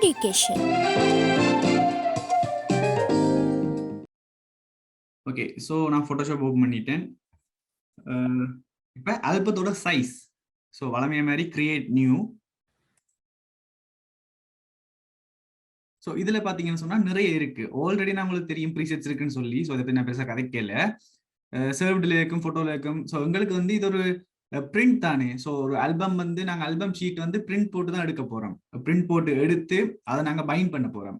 education. Okay, so நான் Photoshop open பண்ணிட்டேன். இப்போ ஆல்பத்தோட சைஸ், ஸோ வளமைய மாதிரி கிரியேட் நியூ. ஸோ இதில் பார்த்தீங்கன்னு சொன்னால் நிறைய இருக்கு. ஆல்ரெடி நான் உங்களுக்கு தெரியும் ப்ரீசெட்ஸ் இருக்குன்னு சொல்லி, ஸோ அதை பற்றி நான் பெருசாக கதைக்கல. சர்வ்டில் இருக்கும், ஃபோட்டோவில் இருக்கும். ஸோ எங்களுக்கு வந்து இது ஒரு பிரிண்ட் தானே. ஸோ ஒரு ஆல்பம் வந்து நாங்கள் ஆல்பம் ஷீட் வந்து பிரிண்ட் போட்டு தான் எடுக்க போகிறோம். பிரிண்ட் போட்டு எடுத்து அதை நாங்கள் பைண்ட் பண்ண போகிறோம்.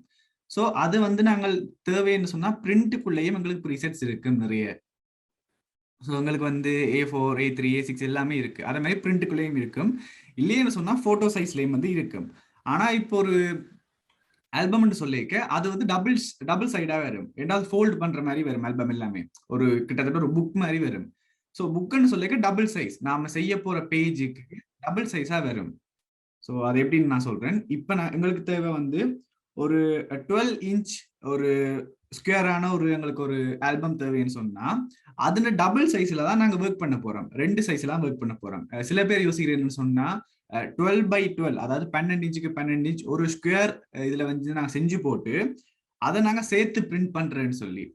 ஸோ அது வந்து நாங்கள் தேவைன்னு சொன்னால் பிரிண்ட்டுக்குள்ளேயும் எங்களுக்கு ப்ரீசெட்ஸ் இருக்கு நிறைய. ஸோ எங்களுக்கு வந்து A4, A3, A6 எல்லாமே இருக்கு. அதே மாதிரி பிரிண்ட்டுக்குள்ளேயும் இருக்கும். இல்லைன்னு சொன்னால் ஃபோட்டோ சைஸ்லேயும் வந்து இருக்கும். ஆனால் இப்போ ஒரு ஆல்பம்னு சொல்லிக்க அது வந்து டபுள் சைடா வரும். ரெண்டாவது ஃபோல்ட் பண்ற மாதிரி வரும். ஆல்பம் எல்லாமே ஒரு கிட்டத்தட்ட ஒரு புக் மாதிரி வரும். ஸோ புக்குன்னு சொல்லிக்க டபுள் சைஸ், நாம செய்ய போற பேஜுக்கு டபுள் சைஸா வரும். ஸோ அது எப்படின்னு நான் சொல்றேன். இப்போ எங்களுக்கு தேவை வந்து ஒரு 12 இன்ச் ஒரு ஸ்கொயரான ஒரு எங்களுக்கு ஒரு ஆல்பம் தேவைன்னு சொன்னா அதுல டபுள் சைஸ்ல தான் நாங்க ஒர்க் பண்ண போறோம். 2 சைஸ்ல ஒர்க் பண்ண போறோம். சில பேர் யோசிக்கிறேன்னு சொன்னா 12x12, அதாவது 12 இன்ச்சுக்கு 12 இன்ச் ஒரு ஸ்கொயர் இதுல வந்து நாங்க செஞ்சு போட்டு அதை நாங்க சேர்த்து பிரிண்ட் பண்றேன்னு சொல்லி.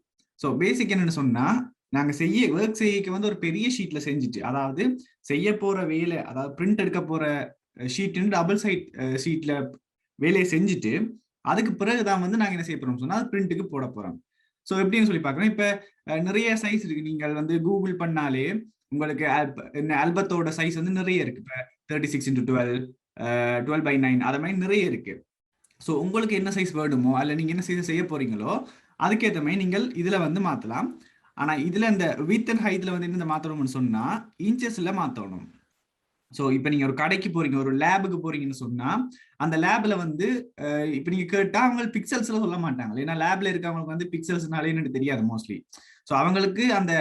ஸோ பேசிக் என்னன்னு சொன்னா நாங்க ஒர்க் செய்ய வந்து ஒரு பெரிய ஷீட்ல செஞ்சுட்டு, அதாவது செய்ய போற வேலை, அதாவது பிரிண்ட் எடுக்க போற ஷீட் டபுள் சைட் ஷீட்ல வேலையை செஞ்சுட்டு அதுக்கு பிறகுதான் வந்து நாங்க என்ன செய்ய போறோம் சொன்னா பிரிண்ட்டுக்கு போட போறோம். ஸோ எப்படின்னு சொல்லி பார்க்கறோம். இப்ப நிறைய சைஸ் இருக்கு. நீங்கள் வந்து கூகுள் பண்ணாலே உங்களுக்கு ஆல்பத்தோட சைஸ் வந்து நிறைய இருக்கு. இப்போ 36x12, 12x9 அது மாதிரி நிறைய இருக்கு. ஸோ உங்களுக்கு என்ன சைஸ் வேணுமோ அல்ல நீங்க என்ன சைஸ் செய்ய போறீங்களோ அதுக்கேற்ற மாதிரி நீங்கள் இதுல வந்து மாத்தலாம். ஆனா இதுல இந்த வித் அண்ட் ஹைட்ல வந்து என்ன மாத்தணும்னு சொன்னா இன்ச்சஸ்ல மாத்தணும். ஸோ இப்போ நீங்க ஒரு கடைக்கு போறீங்க, ஒரு லேபுக்கு போறீங்கன்னு சொன்னா அந்த லேப்ல வந்து இப்போ நீங்க கேட்டா அவங்க பிக்சல்ஸ்ல சொல்ல மாட்டாங்க. ஏன்னா லேப்ல இருக்கவங்களுக்கு வந்து பிக்சல்ஸ்னாலே எனக்கு தெரியாது மோஸ்ட்லி. ஸோ அவங்களுக்கு அந்த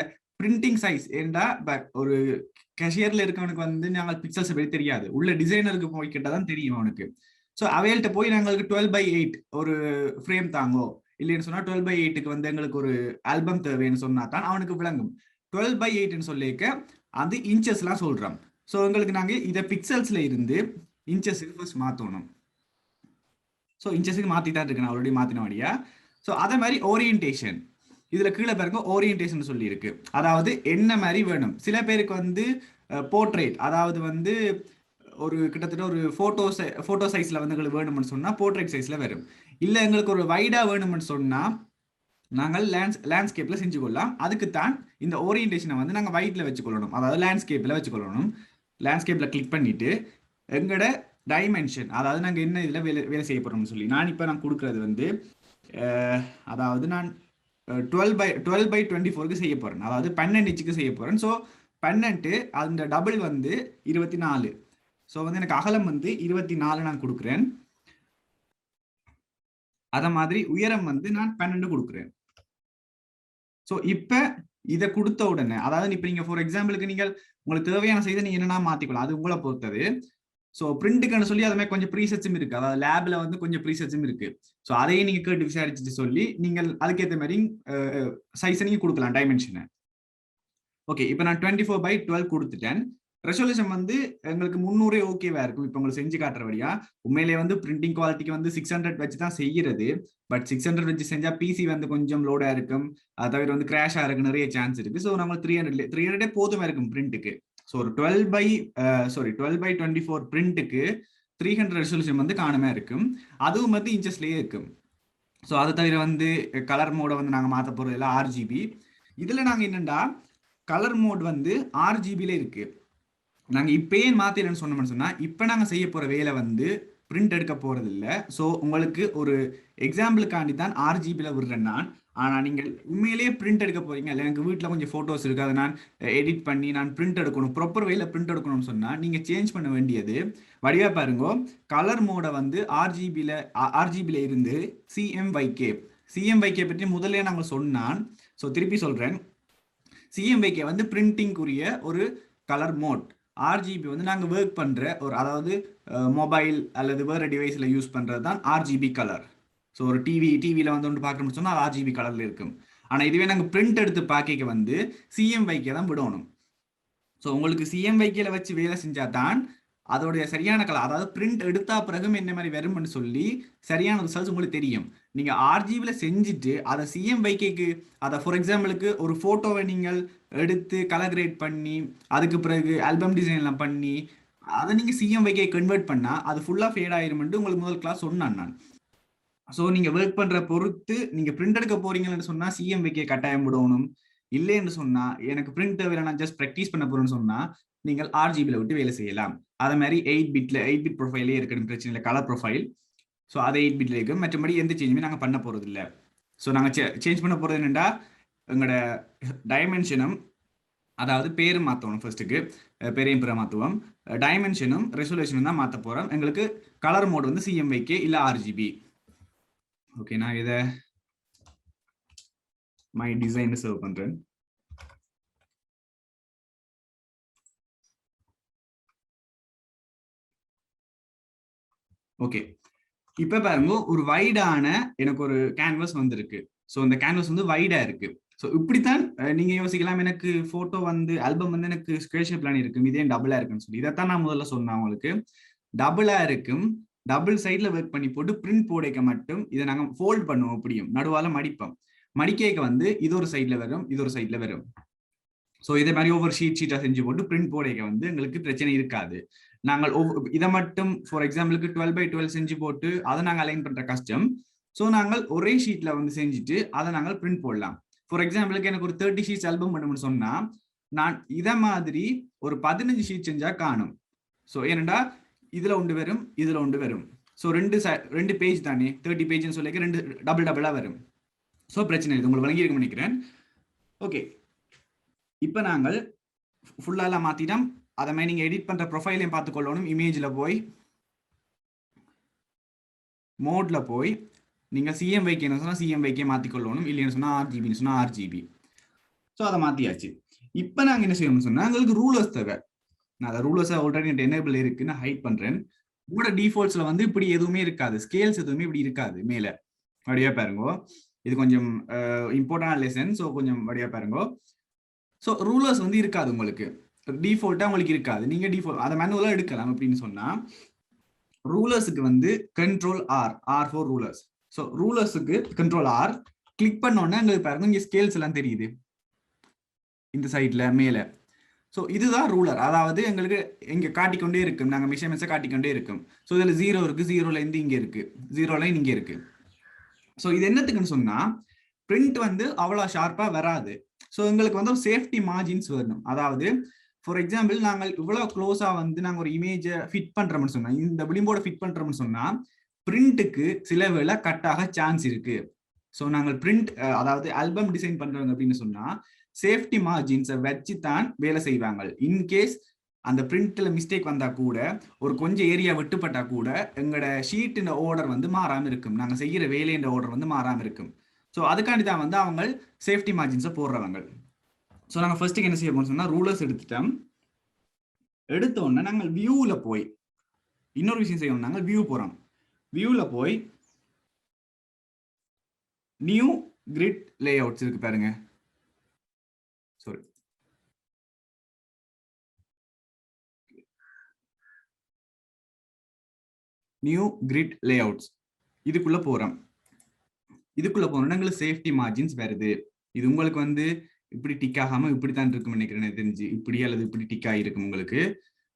பிரிண்டிங் சைஸ் ஏண்டா ஒரு கேஷியர்ல இருக்கவனுக்கு வந்து நாங்கள் பிக்சல்ஸ் பற்றி தெரியாது. உள்ள டிசைனருக்கு போய் கேட்டாதான் தெரியும் அவனுக்கு. ஸோ அவைகள்கிட்ட போய் நாங்களுக்கு 12x8 ஒரு ஃப்ரேம் தாங்கோ இல்லைன்னு சொன்னா 12x8க்கு வந்து எங்களுக்கு ஒரு ஆல்பம் தேவைன்னு சொன்னா தான் அவனுக்கு விளங்கும். 12x8ன்னு சொல்லிக்க அது இன்ச்சஸ் எல்லாம் சொல்றோம். ஸோ எங்களுக்கு நாங்கள் இதை பிக்சல்ஸ்ல இருந்து இன்ச்சஸுக்கு ஃபர்ஸ்ட் மாற்றணும். ஸோ இன்ச்சஸுக்கு மாற்றி தான் இருக்கு, நான் ஆல்ரெடி மாற்றின வழியா. ஸோ அதே மாதிரி ஓரியன்டேஷன், இதில் கீழே பாருங்க ஓரியன்டேஷன் சொல்லி இருக்கு. அதாவது என்ன மாதிரி வேணும். சில பேருக்கு வந்து போர்ட்ரேட், அதாவது வந்து ஒரு கிட்டத்தட்ட ஒரு ஃபோட்டோ சைஸில் வந்து எங்களுக்கு வேணும்னு சொன்னால் போர்ட்ரேட் சைஸில் வரும். இல்லை எங்களுக்கு ஒரு வைடாக வேணும்னு சொன்னால் நாங்கள் லேண்ட்ஸ்கேப்பில் செஞ்சு கொள்ளலாம். அதுக்கு தான் இந்த ஓரியன்டேஷனை வந்து நாங்கள் வைட்டில் வச்சுக்கொள்ளணும், அதாவது லேண்ட்ஸ்கேப்பில் வச்சுக்கொள்ளணும். லேண்ட்ஸ்கேப்பில் கிளிக் பண்ணிட்டு எங்களோட டைமென்ஷன், அதாவது நாங்கள் என்ன இதில் வேலை செய்ய போகிறோம்னு சொல்லி நான் இப்போ கொடுக்குறது வந்து அதாவது நான் 12x24 செய்ய போகிறேன். அதாவது 12 இன்ச்சுக்கு செய்ய போகிறேன். ஸோ 12 அந்த டபுள் வந்து 24. ஸோ வந்து எனக்கு அகலம் வந்து 24 நான் கொடுக்குறேன். அத மாதிரி உயரம் வந்து நான் 12 கொடுக்குறேன். ஸோ இப்போ இதை கொடுத்த உடனே, அதாவது இப்போ நீங்கள் ஃபார் எக்ஸாம்பிளுக்கு நீங்கள் உங்களுக்கு தேவையான செய்தி நீங்கள் என்னென்னா மாற்றிக்கலாம், அது உங்களை பொறுத்தது. ஸோ பிரிண்ட்டுக்குன்னு சொல்லி அது மாதிரி கொஞ்சம் ப்ரீசெட்ஸும் இருக்கு, அதாவது லேப்ல வந்து கொஞ்சம் ப்ரீசெட்ஸும் இருக்கு. ஸோ அதையும் நீங்கள் கேட்டு விசாரிச்சுட்டு சொல்லி நீங்கள் அதுக்கேற்ற மாதிரி சைஸை நீங்கள் கொடுக்கலாம், டைமென்ஷனை. ஓகே, இப்போ நான் 24x12 கொடுத்துட்டேன். ரெசல்யூஷன் வந்து எங்களுக்கு 300 ஓகேவா இருக்கும். இப்போ உங்களுக்கு செஞ்சு காட்டுற வழியா உண்மையிலேயே வந்து பிரிண்டிங் குவாலிட்டிக்கு வந்து 600 வச்சு தான் செய்யறது. பட் 600 வச்சு செஞ்சா பிசி வந்து கொஞ்சம் லோடா இருக்கும், அதை தவிர வந்து கிராஷ் ஆகிறதுக்கு நிறைய சான்ஸ் இருக்கு. ஸோ நம்ம 300 போதுமா இருக்கும் பிரிண்ட்டுக்கு. ஸோ ஒரு 12x24 பிரிண்ட்டுக்கு 300 ரெசல்யூஷன் வந்து காணுமே இருக்கும். அதுவும் வந்து இன்ச்சஸ்லேயே இருக்கும். ஸோ அதை தவிர வந்து கலர் மோடை வந்து நாங்கள் மாற்ற போகிறது இல்லை, RGB. இதில் நாங்கள் என்னென்னா கலர் மோட் வந்து RGBல இருக்கு. நாங்கள் இப்போ ஏன் மாற்றிடன்னு சொன்னோம்னு சொன்னால் இப்போ நாங்கள் செய்ய போகிற வேலை வந்து பிரிண்ட் எடுக்க போகிறது இல்லை. ஸோ உங்களுக்கு ஒரு எக்ஸாம்பிளுக்காண்டி தான் RGBல விடுறேன் நான். ஆனால் நீங்கள் உண்மையிலேயே பிரிண்ட் எடுக்க போகிறீங்க, இல்லை எனக்கு வீட்டில் கொஞ்சம் ஃபோட்டோஸ் இருக்குது, அதை நான் எடிட் பண்ணி நான் பிரிண்ட் எடுக்கணும், ப்ராப்பர் வேலை பிரிண்ட் எடுக்கணும்னு சொன்னால் நீங்கள் சேஞ்ச் பண்ண வேண்டியது வடிவாக பாருங்க. கலர் மோடை வந்து RGBல இருந்து CMYK பற்றி முதல்ல நாங்கள் சொன்னான். ஸோ திருப்பி சொல்கிறேன், CMYK வந்து பிரிண்டிங்குரிய ஒரு கலர் மோட். RGB வந்து நாங்கள் ஒர்க் பண்ணுற ஒரு, அதாவது மொபைல் அல்லது வேறு டிவைஸில் யூஸ் பண்ணுறது தான் RGB கலர். ஸோ ஒரு டிவியில் வந்து ஒன்று பார்க்கணும்னு சொன்னால் RGB கலரில் இருக்கும். ஆனால் இதுவே நாங்கள் பிரிண்ட் எடுத்து பார்க்க வந்து CMYK தான் விடணும். ஸோ உங்களுக்கு CMYKல வச்சு வேலை செஞ்சால் தான் அதோடைய சரியான கலர், அதாவது பிரிண்ட் எடுத்தா பிறகும் என்ன மாதிரி வரும்னு சொல்லி சரியான ரிசல்ட்ஸ் உங்களுக்கு தெரியும். நீங்க ஆர்ஜிபில செஞ்சுட்டு அதை சிஎம்வைக்கு, அதை ஃபார் எக்ஸாம்பிளுக்கு ஒரு போட்டோவை நீங்கள் எடுத்து கலர் கிரேட் பண்ணி அதுக்கு பிறகு ஆல்பம் டிசைன் எல்லாம் பண்ணி அதை நீங்க சிஎம்வைக்கே கன்வெர்ட் பண்ணா அது ஃபுல்லா ஃபேட் ஆயிரும்னு உங்களுக்கு முதல் கிளாஸ் சொன்னான் நான். ஸோ நீங்க ஒர்க் பண்ற பொறுத்து நீங்க பிரிண்ட் எடுக்க போறீங்கன்னு சொன்னா சிஎம்வைக்கே கட்டாயம் விடணும். இல்லைன்னு சொன்னா எனக்கு பிரிண்ட் தேவையில்லை, நான் ஜஸ்ட் ப்ராக்டிஸ் பண்ண போறேன்னு சொன்னா நீங்கள் ஆர்ஜிபில விட்டு வேலை செய்யலாம். அதே மாதிரி 8 பிட் ப்ரொஃபைலே இருக்கணும், பிரச்சனை இல்லை, கலர் ப்ரொஃபைல். ஸோ அதை 8 பிட்ல இருக்கும். மற்றபடி எந்த சேஞ்சுமே நாங்கள் பண்ண போறது இல்லை. ஸோ நாங்கள் சேஞ்ச் பண்ண போறது என்னென்னா எங்களோட டைமென்ஷனும், அதாவது பேரும் மாற்றணும். ஃபர்ஸ்ட்டுக்கு பேரையும் பேரை மாற்றுவோம், டைமென்ஷனும் ரெசல்யூஷனும் தான் மாற்ற போகிறோம். எங்களுக்கு கலர் மோட் வந்து சிஎம்வைக்கே இல்லை ஆர்ஜிபி. ஓகே, நான் இதை மை டிசைன் சர்வ் பண்றேன். ஓகே, இப்ப பாருங்க ஒரு வைடான எனக்கு ஒரு கேன்வஸ் வந்திருக்கு. ஸோ இந்த கேன்வஸ் வந்து வைடா இருக்கு. ஸோ இப்படித்தான் நீங்க யோசிக்கலாம், எனக்கு போட்டோ வந்து ஆல்பம் வந்து எனக்கு ஸ்கொயர் ஷேப்ல இருக்கும், இதே டபுளா இருக்குன்னு சொல்லி. இதைத்தான் நான் முதல்ல சொன்னேன் உங்களுக்கு. டபுளா இருக்கும், டபுள் சைட்ல ஒர்க் பண்ணி போட்டு பிரிண்ட் போடைக்க மட்டும் இதை நாங்க ஃபோல்ட் பண்ணுவோம், அப்படியும் நடுவால மடிப்போம். மடிக்க வந்து இது ஒரு சைட்ல வரும், இது ஒரு சைட்ல வரும். ஸோ இதே மாதிரி ஒவ்வொரு ஷீட்டா செஞ்சு போட்டு பிரிண்ட் போடைக்க வந்து எங்களுக்கு பிரச்சனை இருக்காது. நாங்கள் இதை மட்டும் ஃபார் எக்ஸாம்பிளுக்கு 12x12 செஞ்சு போட்டு அதை நாங்கள் அலைன் பண்ற கஷ்டம். ஸோ நாங்கள் ஒரே ஷீட்ல வந்து செஞ்சுட்டு அதை நாங்கள் பிரிண்ட் போடலாம். ஃபார் எக்ஸாம்பிளுக்கு எனக்கு ஒரு 30 ஷீட்ஸ் ஆல்பம் பண்ணணும்னு சொன்னா நான் இதை மாதிரி ஒரு 15 ஷீட் செஞ்சா காணும். ஸோ ஏனண்டா இதுல ஒன்று வரும், இதுல ஒன்று வரும். ஸோ ரெண்டு பேஜ் தானே, 30 பேஜ்னு சொல்லி ரெண்டு டபுளா வரும். ஸோ பிரச்சனை இல்லை, உங்களுக்கு வழங்கி இருக்க நினைக்கிறேன். ஓகே, இப்போ நாங்கள் ஃபுல்லாக மாத்திட்டோம். அதை மாதிரி நீங்க எடிட் பண்ற ப்ரொஃபைலையும் பார்த்துக்கொள்ளணும். இமேஜ்ல போய் மோட்ல போய் நீங்க சிஎம்வைக்கு சொன்னா சிஎம்வைக்கே மாத்திக்கொள்ளணும், இல்லைன்னு சொன்னா ஆர்ஜிபின்னு சொன்னா ஆர்ஜிபி. ஸோ அதை மாத்தியாச்சு. இப்போ நாங்க என்ன செய்யணும்னு சொன்னா எங்களுக்கு ரூலர்ஸ் தேவை. நான் அதை ரூலர்ஸ் ஆல்ரெடி எனேபிள் இருக்கு, நான் ஹைட் பண்றேன். உங்களோட டிஃபால்ட்ஸ்ல வந்து இப்படி எதுவுமே இருக்காது, ஸ்கேல்ஸ் எதுவுமே இப்படி இருக்காது மேல. வடிவா பாருங்க, இது கொஞ்சம் இம்பார்ட்டன்ட் லெசன். ஸோ கொஞ்சம் வடிவா பாருங்க. ஸோ ரூலர்ஸ் வந்து இருக்காது உங்களுக்கு, டிஃபால்ட்டா உங்களுக்கு இருக்காது. நீங்க டிஃபால்ட் அதை மேனுவலா எடுக்கலாம். அப்படின்னு சொன்னா ரூலர்ஸுக்கு வந்து control R for rulers. So ரூலர்ஸுக்கு கண்ட்ரோல் R கிளிக் பண்ணோன்னா உங்களுக்கு பாருங்க இங்க ஸ்கேல்ஸ் எல்லாம் தெரியுது இந்த சைட்ல மேல. ஸோ இதுதான் ரூலர், அதாவது எங்களுக்கு இங்க காட்டிக்கொண்டே இருக்கும், நாங்கள் மெஷர்மெண்ட்ஸை காட்டிக்கொண்டே இருக்கும். ஸோ இதுல 0 இருக்கு, 0ல இருந்து இங்க இருக்கு, 0 லைன் இங்க இருக்கு. ஸோ இது என்னத்துக்குன்னு சொன்னா பிரிண்ட் வந்து அவ்வளவு ஷார்ப்பா வராது. ஸோ எங்களுக்கு வந்து ஒரு சேஃப்டி மார்ஜின்ஸ் வரணும். அதாவது ஃபார் எக்ஸாம்பிள் நாங்கள் இவ்வளவு க்ளோஸா வந்து நாங்கள் ஒரு இமேஜை ஃபிட் பண்றோம்னு சொன்னா, இந்த விளிம்போட ஃபிட் பண்றோம்னு சொன்னா பிரிண்ட்டுக்கு சில வேளை கட்டாக சான்ஸ் இருக்கு. ஸோ நாங்கள் பிரிண்ட், அதாவது ஆல்பம் டிசைன் பண்றவங்க அப்படின்னு சொன்னா சேஃப்டி மார்ஜின்ஸை வச்சு தான் வேலை செய்வாங்க. இன்கேஸ் அந்த பிரிண்ட்ல மிஸ்டேக் வந்தா கூட, ஒரு கொஞ்சம் ஏரியா வெட்டுப்பட்டா கூட எங்களோட ஷீட்டின் ஆர்டர் வந்து மாறாம இருக்கும், நாங்க செய்யற வேலையின் ஆர்டர் வந்து மாறாம இருக்கும். ஸோ அதுக்காண்டி தான் வந்து அவங்க சேஃப்டி மார்ஜின்ஸை போடுறவங்க. ஸோ நாங்கள் ஃபர்ஸ்ட்டுக்கு என்ன செய்ய போறோம்னு சொன்னா ரூலர்ஸ் எடுத்துட்டோம். எடுத்த உடனே நாங்கள் வியூல போய் இன்னொரு விஷயம் செய்யணும். நாங்கள் வியூ போறோம், வியூல போய் நியூ கிரிட் லே அவுட்ஸ் இருக்கு பாருங்க. சாரி, நியூ கிரிட் லே அவுட்ஸ் இதுக்குள்ள போறோம். இதுக்குள்ள போனோம்னா எங்களுக்கு சேஃப்டி மார்ஜின்ஸ் வருது. இது உங்களுக்கு வந்து இப்படி டிக் ஆகாம இப்படித்தான் இருக்கும் நினைக்கிறேன் தெரிஞ்சு, இப்படி அல்லது இப்படி டிக் ஆகிருக்கும் உங்களுக்கு.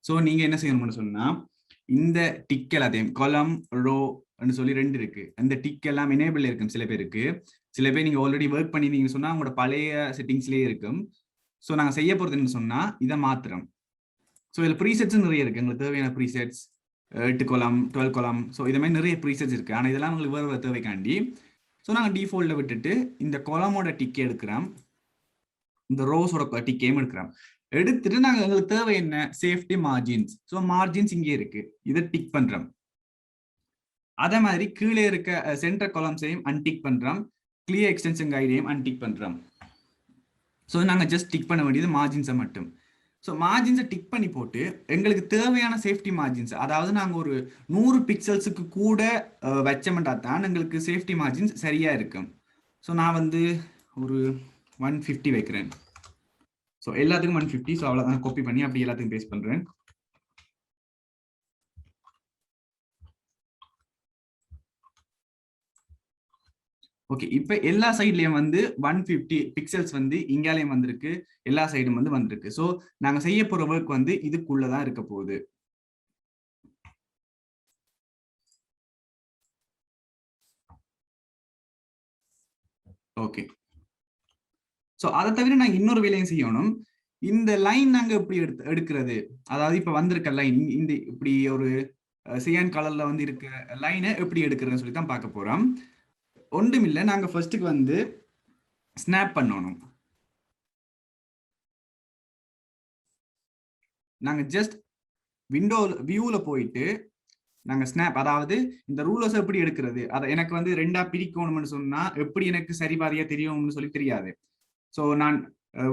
ஸோ நீங்க என்ன செய்யணும்னு சொன்னா இந்த டிக் எல்லாத்தையும் காலம் ரோன்னு சொல்லி 2 இருக்கு, அந்த டிக் எல்லாம் எனேபிள் இருக்கும் சில பேருக்கு. சில பேர் நீங்க ஆல்ரெடி ஒர்க் பண்ணிருந்தீங்கன்னு சொன்னா உங்களோட பழைய செட்டிங்ஸ்லயே இருக்கும். ஸோ நாங்கள் செய்ய போறதுன்னு சொன்னா இதை மாத்திரம். ஸோ இதில் ப்ரீசெட்ஸும் நிறைய இருக்கு, எங்களுக்கு தேவையான ப்ரீசெட்ஸ் 8 கொலம் 12 கொலம். ஸோ இது மாதிரி நிறைய ப்ரீசெட்ஸ் இருக்கு. ஆனால் இதெல்லாம் உங்களுக்கு வேறு தேவைக்காண்டி ஸோ நாங்கள் டிஃபால்ட்டை விட்டுட்டு இந்த கொலமோட டிக்கே எடுக்கிறோம், இந்த ரோஸோட டிக்கையும் எடுக்கிறோம். எடுத்துட்டு நாங்கள் எங்களுக்கு தேவை என்ன, சேஃப்டி மார்ஜின்ஸ். ஸோ மார்ஜின்ஸ் இங்கே இருக்கு, இதை டிக் பண்றோம். அதே மாதிரி கீழே இருக்க சென்டர் காலம்ஸையும் அன்டிக் பண்றோம், கிளியர் எக்ஸ்டென்ஷன் கைடையும் அன்டிக் பண்றோம். ஸோ நாங்கள் ஜஸ்ட் டிக் பண்ண வேண்டியது மார்ஜின்ஸை மட்டும். ஸோ மார்ஜின்ஸை டிக் பண்ணி போட்டு எங்களுக்கு தேவையான சேஃப்டி மார்ஜின்ஸ், அதாவது நாங்கள் ஒரு 100 பிக்சல்ஸுக்கு கூட வச்சோம்னா தான் எங்களுக்கு சேஃப்டி மார்ஜின்ஸ் சரியா இருக்கும். ஸோ நான் வந்து ஒரு 150 வைக்கிறேன். ஸோ எல்லாத்துக்கும் 150. ஸோ அவ்வளோதான், காப்பி பண்ணி அப்படி எல்லாத்துக்கும் பேஸ்ட் பண்றேன். ஓகே, இப்ப எல்லா சைட்லயும் வந்து 150 பிக்சல்ஸ் வந்து இங்காலயும் வந்திருக்கு, எல்லா சைடும் வந்து வந்திருக்கு. ஸோ நாங்க செய்ய போற ஒர்க் வந்து இதுக்குள்ளதான் இருக்க போகுது. ஓகே, ஸோ அதை தவிர நாங்க இன்னொரு வேலையும் செய்யணும். இந்த லைன் நாங்க எப்படி எடுக்கிறது, அதாவது இப்ப வந்திருக்க லைன் இந்த இப்படி ஒரு சியான் கலர்ல வந்து இருக்க லைனை எப்படி எடுக்கிறதுன்னு சொல்லி தான் பார்க்க போறோம். ஒன்றுமில்லை, நாங்க ஃபர்ஸ்ட்டுக்கு வந்து ஸ்னாப் பண்ணணும். நாங்க ஜஸ்ட் வியூல போயிட்டு நாங்க ஸ்னாப், அதாவது இந்த ரூலர்ஸ் எப்படி எடுக்கிறது, அதை எனக்கு வந்து ரெண்டா பிரிக்கணும்னு சொன்னா எப்படி எனக்கு சரிபாதியா தெரியும்னு சொல்லி தெரியாது. ஸோ நான்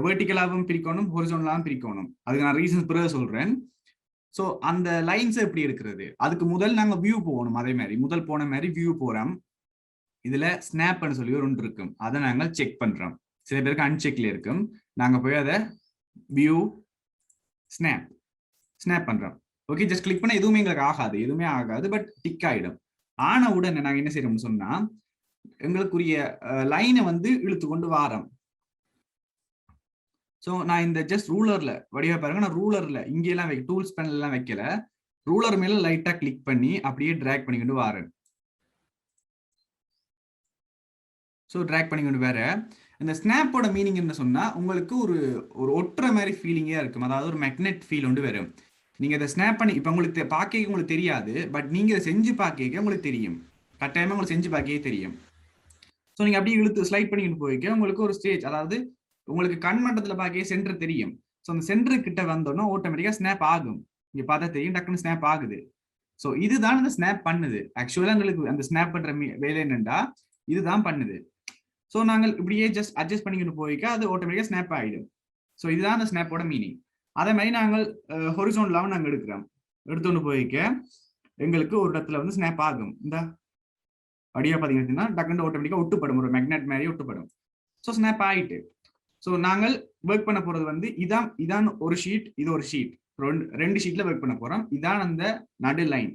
வெர்டிகலாகவும் பிரிக்கணும், ஹொரிசோனலாகவும் பிரிக்கணும். அதுக்கு நான் ரீசன்ஸ் பிறகு சொல்றேன். ஸோ அந்த லைன்ஸை எப்படி எடுக்கிறது, அதுக்கு முதல் நாங்க வியூ போகணும். அதே மாதிரி முதல் போன மாதிரி வியூ போறோம். இதுல ஸ்னாப்னு சொல்லி ஒரு ஒன்று இருக்கும், அதை நாங்கள் செக் பண்றோம். சில பேருக்கு அன்செக்ல இருக்கும். நாங்க போய் அதை வியூ ஸ்னாப் பண்றோம். ஓகே, ஜஸ்ட் கிளிக் பண்ண எதுவுமே எங்களுக்கு ஆகாது, எதுவுமே ஆகாது, பட் டிக் ஆயிடும். ஆன உடனே நாங்க என்ன செய்யறோம்னு சொன்னா எங்களுக்குரிய லைனை வந்து இழுத்து கொண்டு வாரோம். ஸோ நான் இந்த ஜஸ்ட் ரூலர்ல வடிவா பாருங்க, நான் ரூலர்ல இங்கெல்லாம் டூல்ஸ் பேனல் எல்லாம் வைக்கல, ரூலர் மேல லைட்டா கிளிக் பண்ணி அப்படியே டிராக் பண்ணிக்கிட்டு வாரேன். ஸோ டிராக் பண்ணிக்கிட்டு வேற இந்த ஸ்னாப்போட மீனிங் என்ன சொன்னா உங்களுக்கு ஒரு ஒரு ஒட்டுற மாதிரி ஃபீலிங்கே இருக்கும், அதாவது ஒரு மேக்னெட் ஃபீல் ஒன்று வரும். நீங்க இதை ஸ்னாப் பண்ணி இப்ப உங்களுக்கு பார்க்க உங்களுக்கு தெரியாது, பட் நீங்க இதை செஞ்சு பார்க்க உங்களுக்கு தெரியும், கட்டாயமா உங்களுக்கு செஞ்சு பார்க்கவே தெரியும். ஸோ நீங்க அப்படியே இழுத்து ஸ்லைட் பண்ணிக்கிட்டு போய்க்க உங்களுக்கு ஒரு ஸ்டேஜ், அதாவது உங்களுக்கு கண் மட்டத்துல பார்க்க சென்டர் தெரியும். ஸோ அந்த சென்டர் கிட்ட வந்தோன்னா ஆட்டோமேட்டிக்கா ஸ்னாப் ஆகும். இங்க பார்த்தா தெரியும், டக்குன்னு ஸ்னாப் ஆகுது. ஸோ இதுதான் அந்த ஸ்னாப் பண்ணுது. ஆக்சுவலா எங்களுக்கு அந்த ஸ்னாப் பண்ற வேலை என்னண்டா இதுதான் பண்ணுது. ஸோ நாங்கள் இப்படியே ஜஸ்ட் அட்ஜஸ்ட் பண்ணிக்கிட்டு போய்க்க அது ஆட்டோமேட்டிக்கா ஸ்னாப் ஆகிடும். ஸோ இதுதான் அந்த ஸ்னாப்போட மீனிங். அதே மாதிரி நாங்கள் ஹொரிசோன்லாவும் நாங்கள் எடுக்கிறோம். எடுத்துட்டு போய்க்க எங்களுக்கு ஒரு இடத்துல வந்து ஸ்னாப் ஆகும். இந்த அப்படியே பார்த்தீங்கன்னா டக்குன்னு ஆட்டோமேட்டிக்கா ஒட்டுப்படும், ஒரு மேக்னெட் மாதிரி ஒட்டுப்படும். ஸோ ஸ்னாப் ஆகிட்டு ஸோ நாங்கள் ஒர்க் பண்ண போறது வந்து இதான் ஒரு ஷீட், இது ஒரு ஷீட், ரெண்டு ஷீட்ல ஒர்க் பண்ண போறோம். இதான் அந்த நடு லைன்.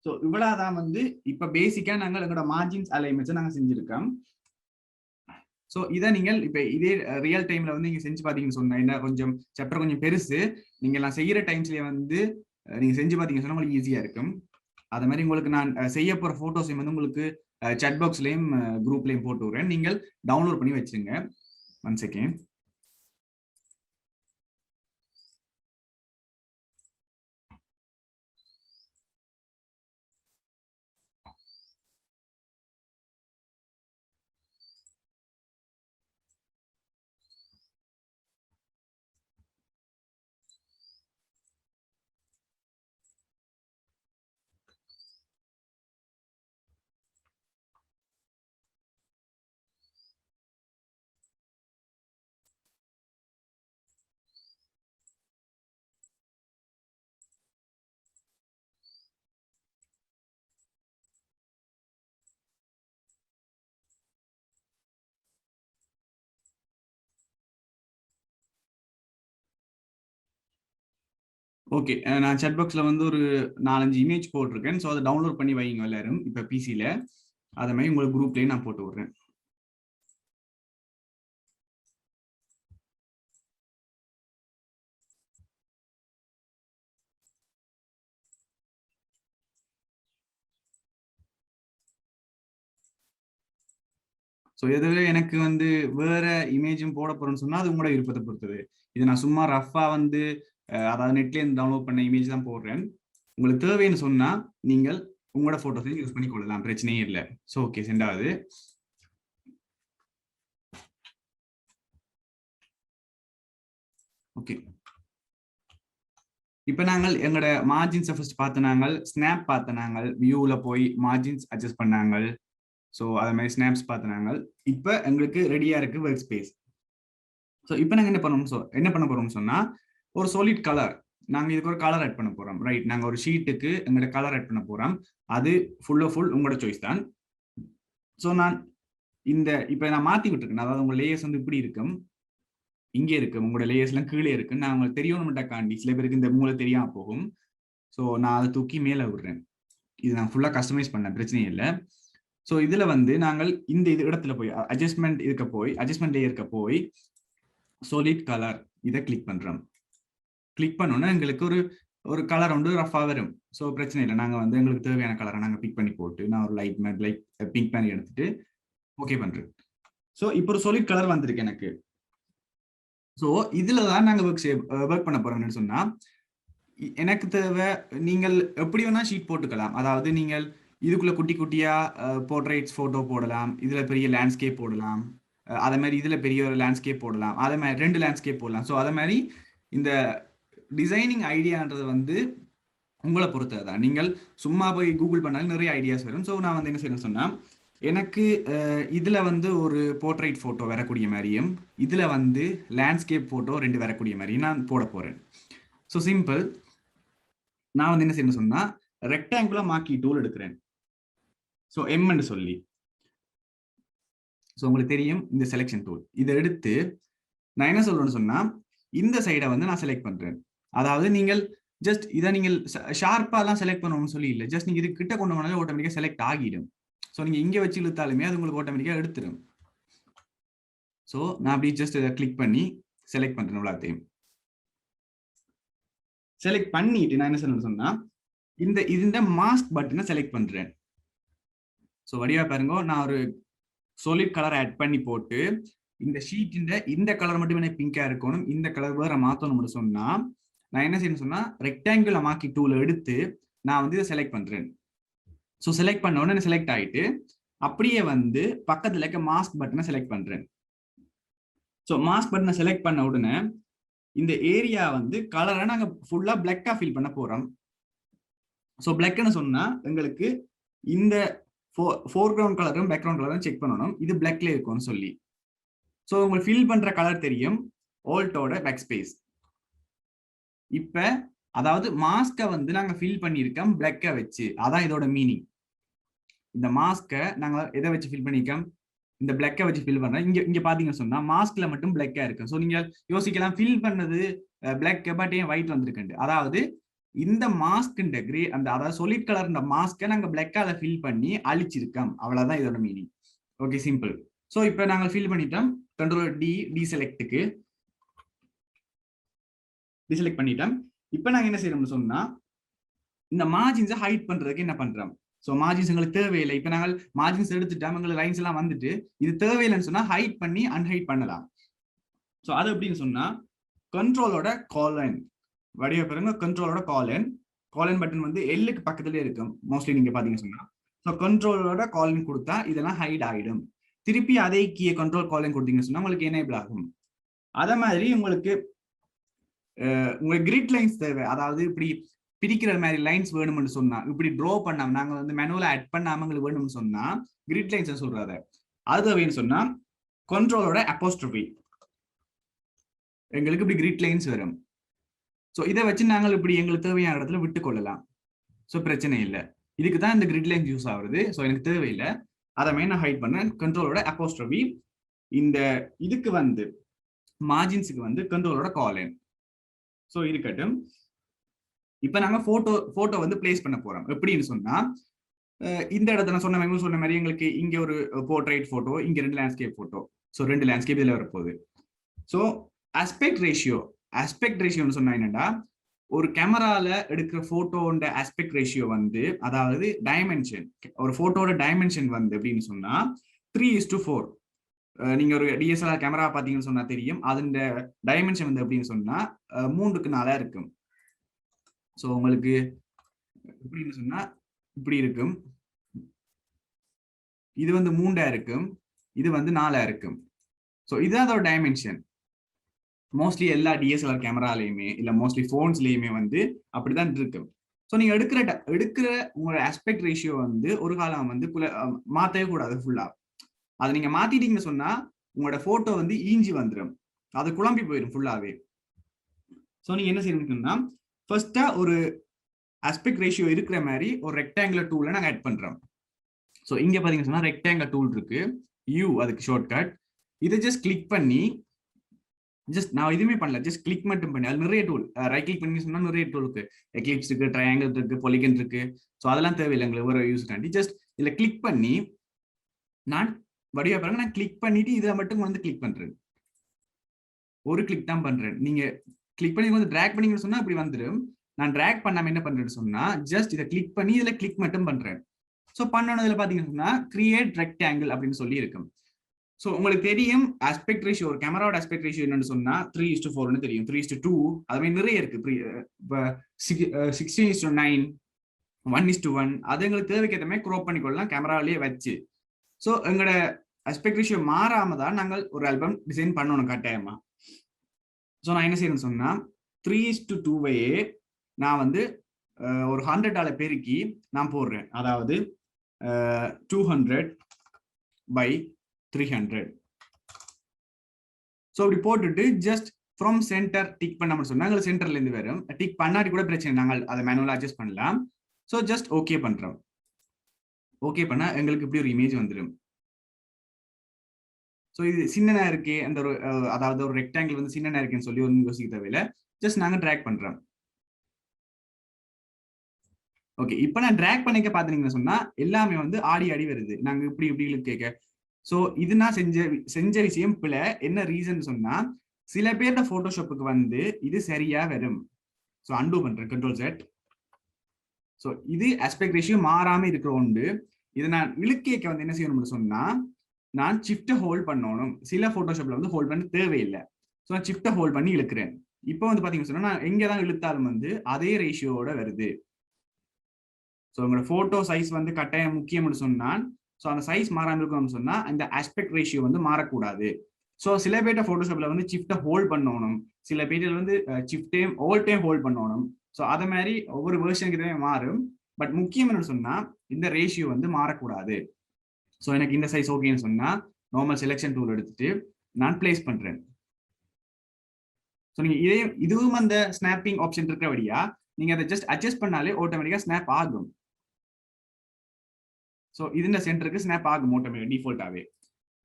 ஸோ இவ்வளவுதான் வந்து இப்ப பேசிக்கா நாங்கள் எங்களோட மார்ஜின்ஸ் அலைன்மெண்ட்ஸ் நாங்கள் செஞ்சிருக்கோம். ஸோ இதை நீங்கள் இப்ப இதே ரியல் டைம்ல வந்து நீங்க செஞ்சு பாத்தீங்கன்னு சொன்னா என்ன, கொஞ்சம் சாப்டர் கொஞ்சம் பெருசு, நீங்க நான் செய்யற டைம்ஸ்லயே வந்து நீங்க செஞ்சு பாத்தீங்கன்னு சொன்னா உங்களுக்கு ஈஸியா இருக்கும். அது மாதிரி உங்களுக்கு நான் செய்ய போற போட்டோஸையும் வந்து உங்களுக்கு சாட் பாக்ஸ்லயும் குரூப்லயும் போட்டு விடுறேன், நீங்கள் டவுன்லோட் பண்ணி வச்சுருங்க. One second. ஓகே, நான் சாட் பாக்ஸ்ல வந்து ஒரு 4-5 இமேஜ் போட்டிருக்கேன். ஸோ அதை டவுன்லோட் பண்ணி வைங்க எல்லாரும் இப்ப பிசில. அதை மாதிரி உங்களுக்கு குரூப்லயும் நான் போட்டு விடுறேன். ஸோ எதுவே எனக்கு வந்து வேற இமேஜும் போட போறேன்னு சொன்னா அது உங்களோட விருப்பத்தை பொறுத்தது. இது நான் சும்மா ரஃபா வந்து அதாவது நெட்லேருந்து டவுன்லோட் பண்ண இமேஜ் தான் போடுறேன். உங்களுக்கு தேவைன்னு சொன்னா நீங்கள் உங்களோட போட்டோஸையும் யூஸ் பண்ணி கொள்ளலாம், பிரச்சனையே இல்லை. ஸோ ஓகே, சென்ட் ஆகுது. ஓகே, இப்போ நாங்கள் எங்களோட மார்ஜின்ஸை ஃபர்ஸ்ட் பார்த்து நாங்கள் ஸ்னாப் பார்த்து நாங்கள் வியூவில் போய் மார்ஜின்ஸ் அட்ஜஸ்ட் பண்ணாங்க. ஸோ அது மாதிரி ஸ்னாப்ஸ் பார்த்து நாங்கள் இப்போ எங்களுக்கு ரெடியா இருக்கு ஒர்க் ஸ்பேஸ். ஸோ இப்போ நாங்கள் என்ன பண்ண போறோம்னு சொன்னா ஒரு சாலிட் கலர், நாங்கள் இதுக்கு ஒரு கலர் ஆட் பண்ண போறோம். ரைட், நாங்கள் ஒரு ஷீட்டுக்கு எங்களோட கலர் ஆட் பண்ண போறோம். அது ஃபுல் உங்களோட சாய்ஸ் தான். ஸோ நான் இப்போ நான் மாத்தி விட்டுருக்கேன், அதாவது உங்க லேயர்ஸ் வந்து இப்படி இருக்கும், இங்கே இருக்கு, உங்களோட லேயர்ஸ் எல்லாம் கீழே இருக்கு. நான் உங்களுக்கு தெரியணும்ட்டாக்காண்டி சில பேருக்கு இந்த மூளை தெரியாம போகும். ஸோ நான் அதை தூக்கி மேலே விடுறேன். இது நான் ஃபுல்லா கஸ்டமைஸ் பண்ணேன், பிரச்சனையே இல்லை. ஸோ இதுல வந்து நாங்கள் இந்த இது இடத்துல போய் அட்ஜஸ்ட்மெண்ட் லேயருக்கு போய் சாலிட் கலர் இதை கிளிக் பண்றோம். கிளிக் பண்ணோன்னா எங்களுக்கு ஒரு கலர் வந்து ரஃபா வரும். ஸோ பிரச்சனை இல்லை, நாங்கள் வந்து எங்களுக்கு தேவையான கலரை நாங்கள் பிக் பண்ணி போட்டு நான் ஒரு லைட் பிங்க் பண்ணி எடுத்துட்டு ஓகே பண்றேன். ஸோ இப்போ ஒரு சாலிட் கலர் வந்திருக்கு எனக்கு. ஸோ இதுல தான் நாங்கள் ஒர்க் பண்ண போறோம்னு சொன்னா எனக்கு தேவை, நீங்கள் எப்படி வேணா ஷீட் போட்டுக்கலாம். அதாவது நீங்கள் இதுக்குள்ள குட்டி குட்டியா போர்ட்ரேட்ஸ் போட்டோ போடலாம், இதுல பெரிய லேண்ட்ஸ்கேப் போடலாம், அதே மாதிரி இதுல பெரிய ஒரு லேண்ட்ஸ்கேப் போடலாம், அதே மாதிரி 2 லேண்ட்ஸ்கேப் போடலாம். ஸோ அதே மாதிரி இந்த டிசைனிங் ஐடியான்றது வந்து உங்களை பொறுத்தது தான். நீங்கள் சும்மா போய் கூகுள் பண்ணாலும் நிறைய ஐடியாஸ் வரும். ஸோ நான் வந்து என்ன செய்யணும்னு சொன்னா, எனக்கு இதுல வந்து ஒரு போர்ட்ரேட் போட்டோ வரக்கூடிய மாதிரியும் இதுல வந்து லேண்ட்ஸ்கேப் போட்டோ 2 வரக்கூடிய மாதிரியும் நான் போட போறேன். ஸோ சிம்பிள், நான் வந்து என்ன செய்யணும் சொன்னா ரெக்டாங்குலர் மார்க்கி டூல் எடுக்கிறேன். ஸோ எம்ன்னு சொல்லி, ஸோ உங்களுக்கு தெரியும் இந்த செலெக்ஷன் டூல். இதை எடுத்து நான் என்ன சொல்றேன்னு சொன்னா இந்த சைடை வந்து நான் செலக்ட் பண்றேன். அதாவது நீங்கள் ஜஸ்ட் இதை நீங்கள் ஷார்ப்பாலாம் செலக்ட் பண்ணணும்னு சொல்லி இல்லை, ஜஸ்ட் நீங்க இது கிட்ட கொண்டு போனாலே ஆட்டோமேட்டிக்கா செலக்ட் ஆகிடும். ஸோ நீங்க இங்க வச்சு இழுத்தாலுமே அது உங்களுக்கு ஆட்டோமேட்டிக்கா எடுத்துடும். ஸோ நான் அப்படி ஜஸ்ட் இதை கிளிக் பண்ணி செலக்ட் பண்றேன். எல்லாத்தையும் செலக்ட் பண்ணிட்டு நான் என்ன சொல்லணும்னு சொன்னா இந்த மாஸ்க் பட்டனை செலக்ட் பண்றேன். ஸோ வடிவா பாருங்க, நான் ஒரு சாலிட் கலர் ஆட் பண்ணி போட்டு இந்த ஷீட் இந்த கலர் மட்டும் எனக்கு பிங்கா இருக்கணும், இந்த கலர் வேற மாத்தணும் சொன்னா நான் என்ன செய்யணும் சொன்னா ரெக்டாங்குலர் மார்க்கி டூல் எடுத்து நான் வந்து இதை செலக்ட் பண்றேன். ஸோ செலக்ட் பண்ண உடனே செலக்ட் ஆயிட்டு அப்படியே வந்து பக்கத்துல இருக்க மாஸ்க் பட்டனை செலக்ட் பண்றேன். ஸோ மாஸ்க் பட்டனை செலக்ட் பண்ண உடனே இந்த ஏரியா வந்து கலரை நாங்க ஃபுல்லா பிளாக்கா ஃபில் பண்ண போறோம். ஸோ பிளாக்னு சொன்னா எங்களுக்கு இந்த ஃபோர்கிரவுண்ட் கலரும் பேக்ரவுண்ட் கலரும் செக் பண்ணணும், இது பிளாக்ல இருக்கும்னு சொல்லி. ஸோ உங்களுக்கு ஃபில் பண்ற கலர் தெரியும், ஆல்ட்டோட பேக் ஸ்பேஸ். இப்ப அதாவது மாஸ்கை வந்து நாங்க ஃபில் பண்ணியிருக்கோம் பிளாக்கை வச்சு, அதான் இதோட மீனிங். இந்த மாஸ்கை நாங்க எதை வச்சு ஃபில் பண்ணியிருக்கோம், இந்த பிளாக்கை வச்சு ஃபில் பண்றோம். இங்க பாத்தீங்கன்னு சொன்னா மாஸ்க்ல மட்டும் பிளாக்கா இருக்கு. ஸோ நீங்க யோசிக்கலாம் ஃபில் பண்ணது பிளாக் பட் ஏன் ஒயிட் வந்திருக்கு. அதாவது இந்த மாஸ்க் கிரே அந்த அதாவது சாலிட் கலர் இந்த மாஸ்கை நாங்க பிளாக்கால ஃபில் பண்ணி அழிச்சிருக்கோம், அவ்வளவுதான் இதோட மீனிங். Okay, simple. ஸோ இப்போ நாங்க ஃபில் பண்ணிட்டோம். கண்ட்ரோல் டிசெலக்டுக்கு டிசெலக்ட் பண்ணிட்டோம். இப்போ நாங்க என்ன செய்யறோம்னு சொன்னா இந்த மார்ஜின்ஸை ஹைட் பண்றதுக்கு என்ன பண்றோம். ஸோ மார்ஜின்ஸ் எங்களுக்கு தேவையில்லை. இப்போ நாங்கள் மார்ஜின்ஸ் எடுத்துட்டோம், எங்களுக்கு லைன்ஸ் எல்லாம் வந்துட்டு இது தேவையில்லைன்னு சொன்னா ஹைட் பண்ணி அன்ஹைட் பண்ணலாம். ஸோ அது எப்படின்னு சொன்னா கண்ட்ரோலோட காலன் வடிவ பாருங்க, கண்ட்ரோலோட காலன் பட்டன் வந்து எல்லுக்கு பக்கத்துலேயே இருக்கும் மோஸ்ட்லி நீங்க பாத்தீங்கன்னு சொன்னா. ஸோ கண்ட்ரோலோட காலன் கொடுத்தா இதெல்லாம் ஹைட் ஆகிடும். திருப்பி அதே கீயை கண்ட்ரோல் காலன் கொடுத்தீங்கன்னு சொன்னா உங்களுக்கு எனேபிள் ஆகும். அதே மாதிரி உங்களுக்கு கிரிட் லைன்ஸ் தேவை, அதாவது இப்படி பிரிக்கிற மாதிரி லைன்ஸ் வேணும்னு சொன்னா இப்படி ட்ரா பண்ணாம நாங்க வந்து மேனுவலா ஆட் பண்ணாம உங்களுக்கு வேணும்னு சொன்னா கிரிட் லைன்ஸ் சொல்றாரு. அது தேவைன்னு சொன்னா கண்ட்ரோலோட அப்போஸ்ட்ரோபி எங்களுக்கு இப்படி கிரிட் லைன்ஸ் வரும். ஸோ இதை வச்சு நாங்கள் இப்படி எங்களுக்கு தேவையான இடத்துல விட்டு கொள்ளலாம். ஸோ பிரச்சனை இல்லை, இதுக்கு தான் இந்த கிரிட் லைன்ஸ் யூஸ் ஆகுது. ஸோ எனக்கு தேவையில்லை, அதை மெயினாக ஹைட் பண்ண கண்ட்ரோலோட அப்போஸ்ட்ரோபி. இந்த இதுக்கு வந்து மார்ஜின்ஸுக்கு வந்து கண்ட்ரோலோட காலன். ஸோ இருக்கட்டும். இப்போ நாங்கள் போட்டோ வந்து பிளேஸ் பண்ண போறோம். எப்படின்னு சொன்னா இந்த இடத்துல நான் சொன்ன மாதிரி எங்களுக்கு இங்க ஒரு போர்ட்ரைட் போட்டோ, இங்க 2 லேண்ட்ஸ்கேப் போட்டோ. ஸோ 2 லேண்ட்ஸ்கேப் இதுல வரப்போகுது. ஸோ ஆஸ்பெக்ட் ரேஷியோன்னு சொன்னா என்னன்னா ஒரு கேமரால எடுக்கிற போட்டோட ஆஸ்பெக்ட் ரேஷியோ வந்து அதாவது டைமென்ஷன், ஒரு போட்டோட டைமென்ஷன் வந்து எப்படின்னு சொன்னா 3:4. நீங்க ஒரு டிஎஸ்எல்ஆர் கேமரா பாத்தீங்கன்னு சொன்னா தெரியும், அதோட டைமென்ஷன் வந்து எப்படின்னு சொன்னா 3:4 இருக்கும். ஸோ உங்களுக்கு எப்படின்னு சொன்னா இப்படி இருக்கும், இது வந்து 3 இருக்கும், இது வந்து 4 இருக்கும். ஸோ இதுதான் அதோட டைமென்ஷன். மோஸ்ட்லி எல்லா டிஎஸ்எல்ஆர் கேமராலையுமே இல்ல மோஸ்ட்லி போன்ஸ்லயுமே வந்து அப்படிதான் இருக்கும். ஸோ நீங்க எடுக்கிற உங்களோட ஆஸ்பெக்ட் ரேஷியோ வந்து ஒரு காலம் வந்து மாத்தவே கூடாது ஃபுல்லா. அதை நீங்க மாத்திட்டீங்கன்னு சொன்னா உங்களோட போட்டோ வந்து ஈஞ்சி வந்துடும், அது குழம்பி போயிடும் ஃபுல்லாவே. ஸோ நீங்க என்ன செய்யணும்னா ஃபர்ஸ்டா ஒரு ஆஸ்பெக்ட் ரேஷியோ இருக்கிற மாதிரி ஒரு ரெக்டாங்குலர் டூலை நாங்கள் ஆட் பண்றோம். ஸோ இங்க பாத்தீங்கன்னா சொன்னா ரெக்டாங்குலர் டூல் இருக்கு, யூ அதுக்கு ஷார்ட்கட். இதை ஜஸ்ட் கிளிக் பண்ணி ஜஸ்ட் நான் எதுவுமே பண்ணல, ஜஸ்ட் கிளிக் மட்டும் பண்ணி அது நிறைய டூல் ரைட் கிளிக் பண்ணி சொன்னா நிறைய டூல் இருக்கு, எக்லிப்ஸ் இருக்கு, ட்ரையாங்கிள் இருக்கு, பொலிகன் இருக்கு. ஸோ அதெல்லாம் தேவையில்லை எங்களுக்கு ஒரு யூஸ்க்காண்டி. ஜஸ்ட் இதில் கிளிக் பண்ணி நான் வடிவா பாருங்க, நான் கிளிக் பண்ணிட்டு இதுல மட்டும் வந்து கிளிக் பண்றேன். ஒரு கிளிக் தான் பண்றேன். நீங்க கிளிக் பண்ணி வந்து டிராக் பண்ணீங்கன்னு சொன்னா அப்படி வந்துடும். நான் டிராக் பண்ணாம என்ன பண்றேன்னு சொன்னா ஜஸ்ட் இதை கிளிக் பண்ணி இதுல கிளிக் மட்டும் பண்றேன். ஸோ பண்ணனதுல பாத்தீங்கன்னா கிரியேட் ரெக்டாங்கிள் அப்படின்னு சொல்லி இருக்கும். ஸோ உங்களுக்கு தெரியும் ஆஸ்பெக்ட் ரேஷியோ, ஒரு கேமராவோட ஆஸ்பெக்ட் ரேஷியோ என்னன்னு சொன்னா 3:4 தெரியும். 3:2 அது மாதிரி நிறைய இருக்கு. 16:9, 1:1 அது எங்களுக்கு தேவைக்கு ஏற்ற மாதிரி க்ரோப் பண்ணிக்கொள்ளலாம் கேமராவிலேயே வச்சு. ஸோ எங்களோட ஆஸ்பெக்ட் ரேஷியோ மாறாம தான் நாங்கள் ஒரு ஆல்பம் டிசைன் பண்ணணும் கட்டாயமா. ஸோ நான் என்ன செய்யணும்னு சொன்னா 3:2 நான் வந்து ஒரு 100 பெருக்கி நான் போடுறேன். அதாவது 200/300. ஸோ அப்படி போட்டுட்டு ஜஸ்ட் ஃப்ரம் சென்டர் டிக் பண்ண சொன்னா எங்களுக்கு சென்டர்ல இருந்து வரும். டிக் பண்ணாடி கூட பிரச்சனை, நாங்கள் அதை மேனுவலா அட்ஜஸ்ட் பண்ணலாம். ஸோ ஜஸ்ட் ஓகே பண்றோம். ஓகே பண்ணா எங்களுக்கு இப்படி ஒரு இமேஜ் வந்துடும். ஸோ இது சின்னனா இருக்கு, அந்த ஒரு அதாவது ஒரு ரெக்டாங்கிள் வந்து சின்னனா இருக்குன்னு சொல்லி ஒன்றும் யோசிக்க தேவையில்லை. ஜஸ்ட் நாங்கள் ட்ராக் பண்றோம். ஓகே, இப்போ நான் ட்ராக் பண்ணிக்க பாத்தீங்கன்னு சொன்னா எல்லாமே வந்து ஆடி ஆடி வருது. நாங்க இப்படி இப்படி கேட்க. ஸோ இது நான் செஞ்ச விஷயம் பிள்ளை. என்ன ரீசன் சொன்னா சில பேரோட போட்டோஷாப்புக்கு வந்து இது சரியா வரும். ஸோ அன்டூ பண்றேன், கண்ட்ரோல் செட். ஸோ இது ஆஸ்பெக்ட் ரேஷியோ மாறாம இருக்கிற உண்டு. இதை நான் இழுக்கேக்க வந்து என்ன செய்யணும்னு சொன்னா நான் ஷிஃப்ட்டை ஹோல்ட் பண்ணணும். சில போட்டோஷாப்ல வந்து ஹோல்ட் பண்ண தேவையில்லை. ஸோ நான் ஷிஃப்ட்டை ஹோல்ட் பண்ணி இழுக்கிறேன். இப்போ வந்து பாத்தீங்கன்னு சொன்னா நான் எங்கதான் இழுத்தாலும் வந்து அதே ரேஷியோட வருது. ஸோ உங்களோட போட்டோ சைஸ் வந்து கட்டாயம் முக்கியம்னு சொன்னால், ஸோ அந்த சைஸ் மாறாம இருக்கணும்னு சொன்னா இந்த ஆஸ்பெக்ட் ரேஷியோ வந்து மாறக்கூடாது. ஸோ சில பேர்ட்ட போட்டோஷாப்ல வந்து ஷிஃப்ட்டை ஹோல்ட் பண்ணணும், சில பேர்ல வந்து ஷிஃப்டையும் ஆல் டைம் ஹோல்ட் பண்ணணும். ஸோ அதை மாதிரி ஒவ்வொரு வேர்ஷனுக்கு மாறும். பட் முக்கியம் என்னன்னு சொன்னா இந்த ரேஷியோ வந்து மாறக்கூடாது. ஸோ எனக்கு இந்த சைஸ் ஓகேன்னு சொன்னா நார்மல் செலெக்ஷன் டூல் எடுத்துட்டு நான் பிளேஸ் பண்றேன். ஸோ நீங்க இதுவும் அந்த ஸ்னாப்பிங் ஆப்ஷன் இருக்கிறபடியா நீங்க அதை ஜஸ்ட் அட்ஜஸ்ட் பண்ணாலே ஆட்டோமேட்டிக்கா ஸ்னாப் ஆகும். ஸோ இதுல சென்டருக்கு ஸ்னாப் ஆகும் ஆட்டோமேட்டிக் டிஃபால்ட்டாவே.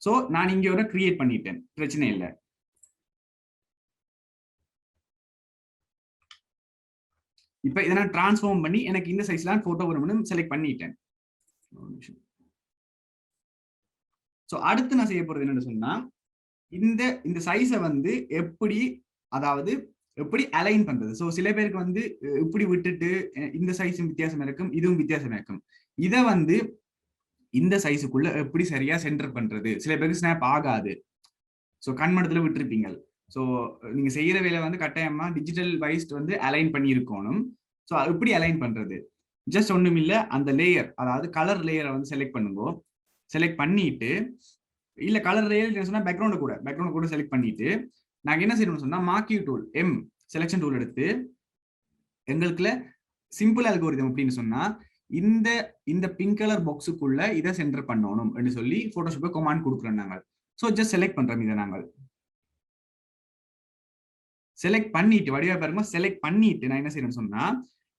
ஸோ நான் இங்க ஒரு கிரியேட் பண்ணிட்டேன், பிரச்சனை இல்லை. இப்போ இதை நான் டிரான்ஸ்ஃபார்ம் பண்ணி எனக்கு இந்த சைஸ்லாம் போட்டோ வரும்னு செலக்ட் பண்ணிட்டேன். ஸோ அடுத்து நான் செய்ய போறது என்னன்னு சொன்னா இந்த சைஸை வந்து எப்படி, அதாவது எப்படி அலைன் பண்றது. ஸோ சில பேருக்கு வந்து இப்படி விட்டுட்டு இந்த சைஸும் வித்தியாசம் இருக்கும், இதுவும் வித்தியாசம் இருக்கும். இதை வந்து இந்த சைஸுக்குள்ள எப்படி சரியா சென்டர் பண்றது. சில பேருக்கு ஸ்னாப் ஆகாது. ஸோ கண்மடத்துல விட்டுருப்பீங்க. ஸோ நீங்க செய்யற வேலை வந்து கட்டாயமா டிஜிட்டல் வைஸ் வந்து அலைன் பண்ணி இருக்கணும். ஸோ எப்படி அலைன் பண்றது, ஜஸ்ட் ஒண்ணும் இல்லை, அந்த லேயர் அதாவது கலர் லேயரை வந்து செலக்ட் பண்ணுங்க. செலக்ட் பண்ணிட்டு இல்ல கலர் லேயர் சொன்னா பேக்ரவுண்ட் கூட செலக்ட் பண்ணிட்டு நாங்க என்ன செய்யணும்னு சொன்னா மார்க்கிங் டூல் செலக்ஷன் டூல் எடுத்து எங்களுக்குள்ள சிம்பிள் அல்கோரிதம் அப்படின்னு சொன்னா இந்த பிங்க் கலர் பாக்ஸுக்குள்ள இதை சென்டர் பண்ணணும் அப்படின்னு சொல்லி போட்டோஷாப்பை கமாண்ட் கொடுக்குறோம் நாங்கள். ஸோ ஜஸ்ட் செலக்ட் பண்றோம். இதை நாங்கள் செலக்ட் பண்ணிட்டு வடிவா பாருங்க, செலக்ட் பண்ணிட்டு நான் என்ன செய்யணும்னு சொன்னா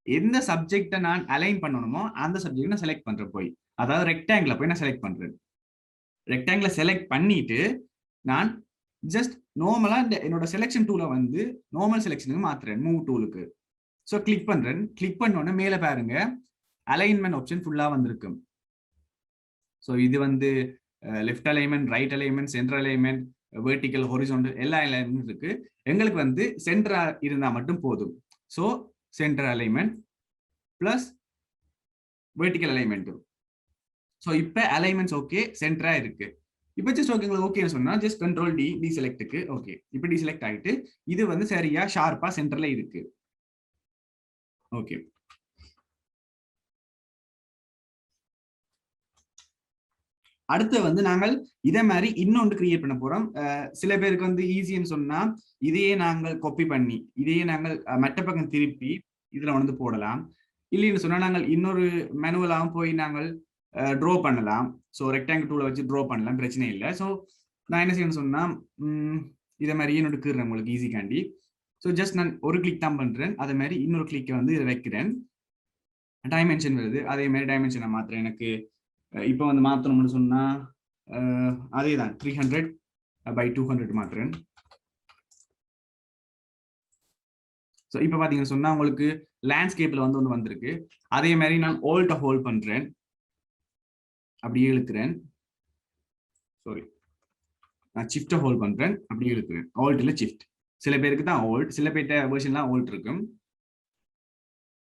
எந்த சப்ஜெக்டை நான் அலைன் பண்ணணுமோ அந்த சப்ஜெக்ட் நான் செலக்ட் பண்றேன். போய் அதாவது ரெக்டாங்கிள போய் நான் செலக்ட் பண்றேன். ரெக்டாங்கிள செலக்ட் பண்ணிட்டு நான் ஜஸ்ட் நார்மலா என்னோட செலக்ஷன் டூலை வந்து நார்மல் செலக்ஷனுக்கு மாத்துறேன், மூவ் டூலுக்கு. ஸோ கிளிக் பண்றேன். கிளிக் பண்ணோன்னே மேலே பாருங்க அலைன்மெண்ட் ஆப்ஷன் ஃபுல்லா வந்திருக்கும். ஸோ இது வந்து left alignment, right alignment, centre alignment, vertical, horizontal எல்லா அலைன்மெண்ட் இருக்கு. எங்களுக்கு வந்து சென்டரா இருந்தா மட்டும் போதும். So centre alignment plus vertical alignment. So இப்போ அலைன்மெண்ட்ஸ் ஓகே, சென்டரா இருக்கு. இப்போ ஜஸ்ட் ஓகே ஓகேன்னு சொன்னா ஜஸ்ட் கண்ட்ரோல் டி செலக்டுக்கு ஓகே. இப்போ டி செலக்ட் ஆகிட்டு இது வந்து சரியா ஷார்ப்பா சென்டர்ல இருக்கு. ஓகே, அடுத்து வந்து நாங்கள் இதே மாதிரி இன்னொன்று கிரியேட் பண்ண போறோம். சில பேருக்கு வந்து ஈஸின்னு சொன்னா இதையே நாங்கள் காப்பி பண்ணி இதையே நாங்கள் மற்ற பக்கம் திருப்பி இதுல வந்து போடலாம். இல்லைன்னு சொன்னா நாங்கள் இன்னொரு மேனுவலாகவும் போய் நாங்கள் ட்ரா பண்ணலாம். ஸோ ரெக்டாங்கிள் டூலை வச்சு ட்ரா பண்ணலாம், பிரச்சனை இல்லை. ஸோ நான் என்ன செய்யணும்னு சொன்னா இதை மாதிரி என்னோட கீறேன் உங்களுக்கு ஈஸிக்காண்டி. ஸோ ஜஸ்ட் நான் ஒரு கிளிக் தான் பண்றேன். அதே மாதிரி இன்னொரு கிளிக்கை வந்து இதை வைக்கிறேன். டைமென்ஷன் வருது, அதே மாதிரி டைமென்ஷனை மாத்திரேன். எனக்கு இப்போ வந்து மாற்றணும்னு சொன்னா அதே தான் 300/200 மாத்திரேன். ஸோ இப்போ பார்த்தீங்கன்னு சொன்னா உங்களுக்கு லேண்ட்ஸ்கேப்ல வந்து ஒன்று வந்திருக்கு. அதே மாதிரி நான் ஆல்ட்டை ஹோல்ட் பண்றேன், அப்படியே இழுக்கிறேன். சாரி, நான் ஷிஃப்ட்டை ஹோல்ட் பண்றேன், அப்படியே இழுக்கிறேன். ஆல்ட் இல்ல ஷிஃப்ட். சில பேருக்கு தான் ஆல்ட், சில பேர்ட்ட வெர்ஷன்லாம் ஆல்ட் இருக்கும்.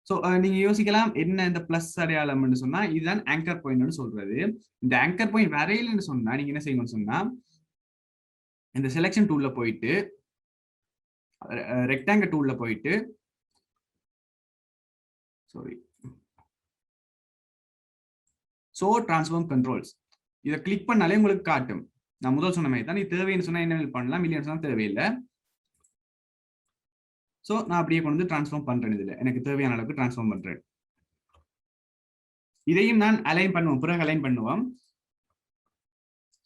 ஸோ நீங்க யோசிக்கலாம், என்ன இந்த பிளஸ் அடையாளம்னு சொன்னா இதுதான் ஆங்கர் பாயிண்ட்னு சொல்றது. இந்த ஆங்கர் பாயிண்ட் வரையிலன்னு சொன்னா நீங்க என்ன செய்யணும்னு சொன்னா, இந்த செலெக்ஷன் டூல்ல போயிட்டு ரெக்டாங்கிள் டூல்ல போயிட்டு சாரி ஷோ டிரான்ஸ்ஃபார்ம் கண்ட்ரோல்ஸ் இதை கிளிக் பண்ணாலே உங்களுக்கு காட்டும். நான் முதல் சொன்ன மாதிரி தான், நீ தேவைன்னு சொன்னா என்ன பண்ணலாம், இல்லைன்னு சொன்னா தேவையில்லை. ஸோ நான் அப்படியே கொண்டு வந்து டிரான்ஸ்ஃபார்ம் பண்றேன். இதுல எனக்கு தேவையான அளவுக்கு டிரான்ஸ்ஃபார்ம் பண்றேன். இதையும் நான் அலைன் பண்ணுவோம், பிறகு அலைன் பண்ணுவோம்.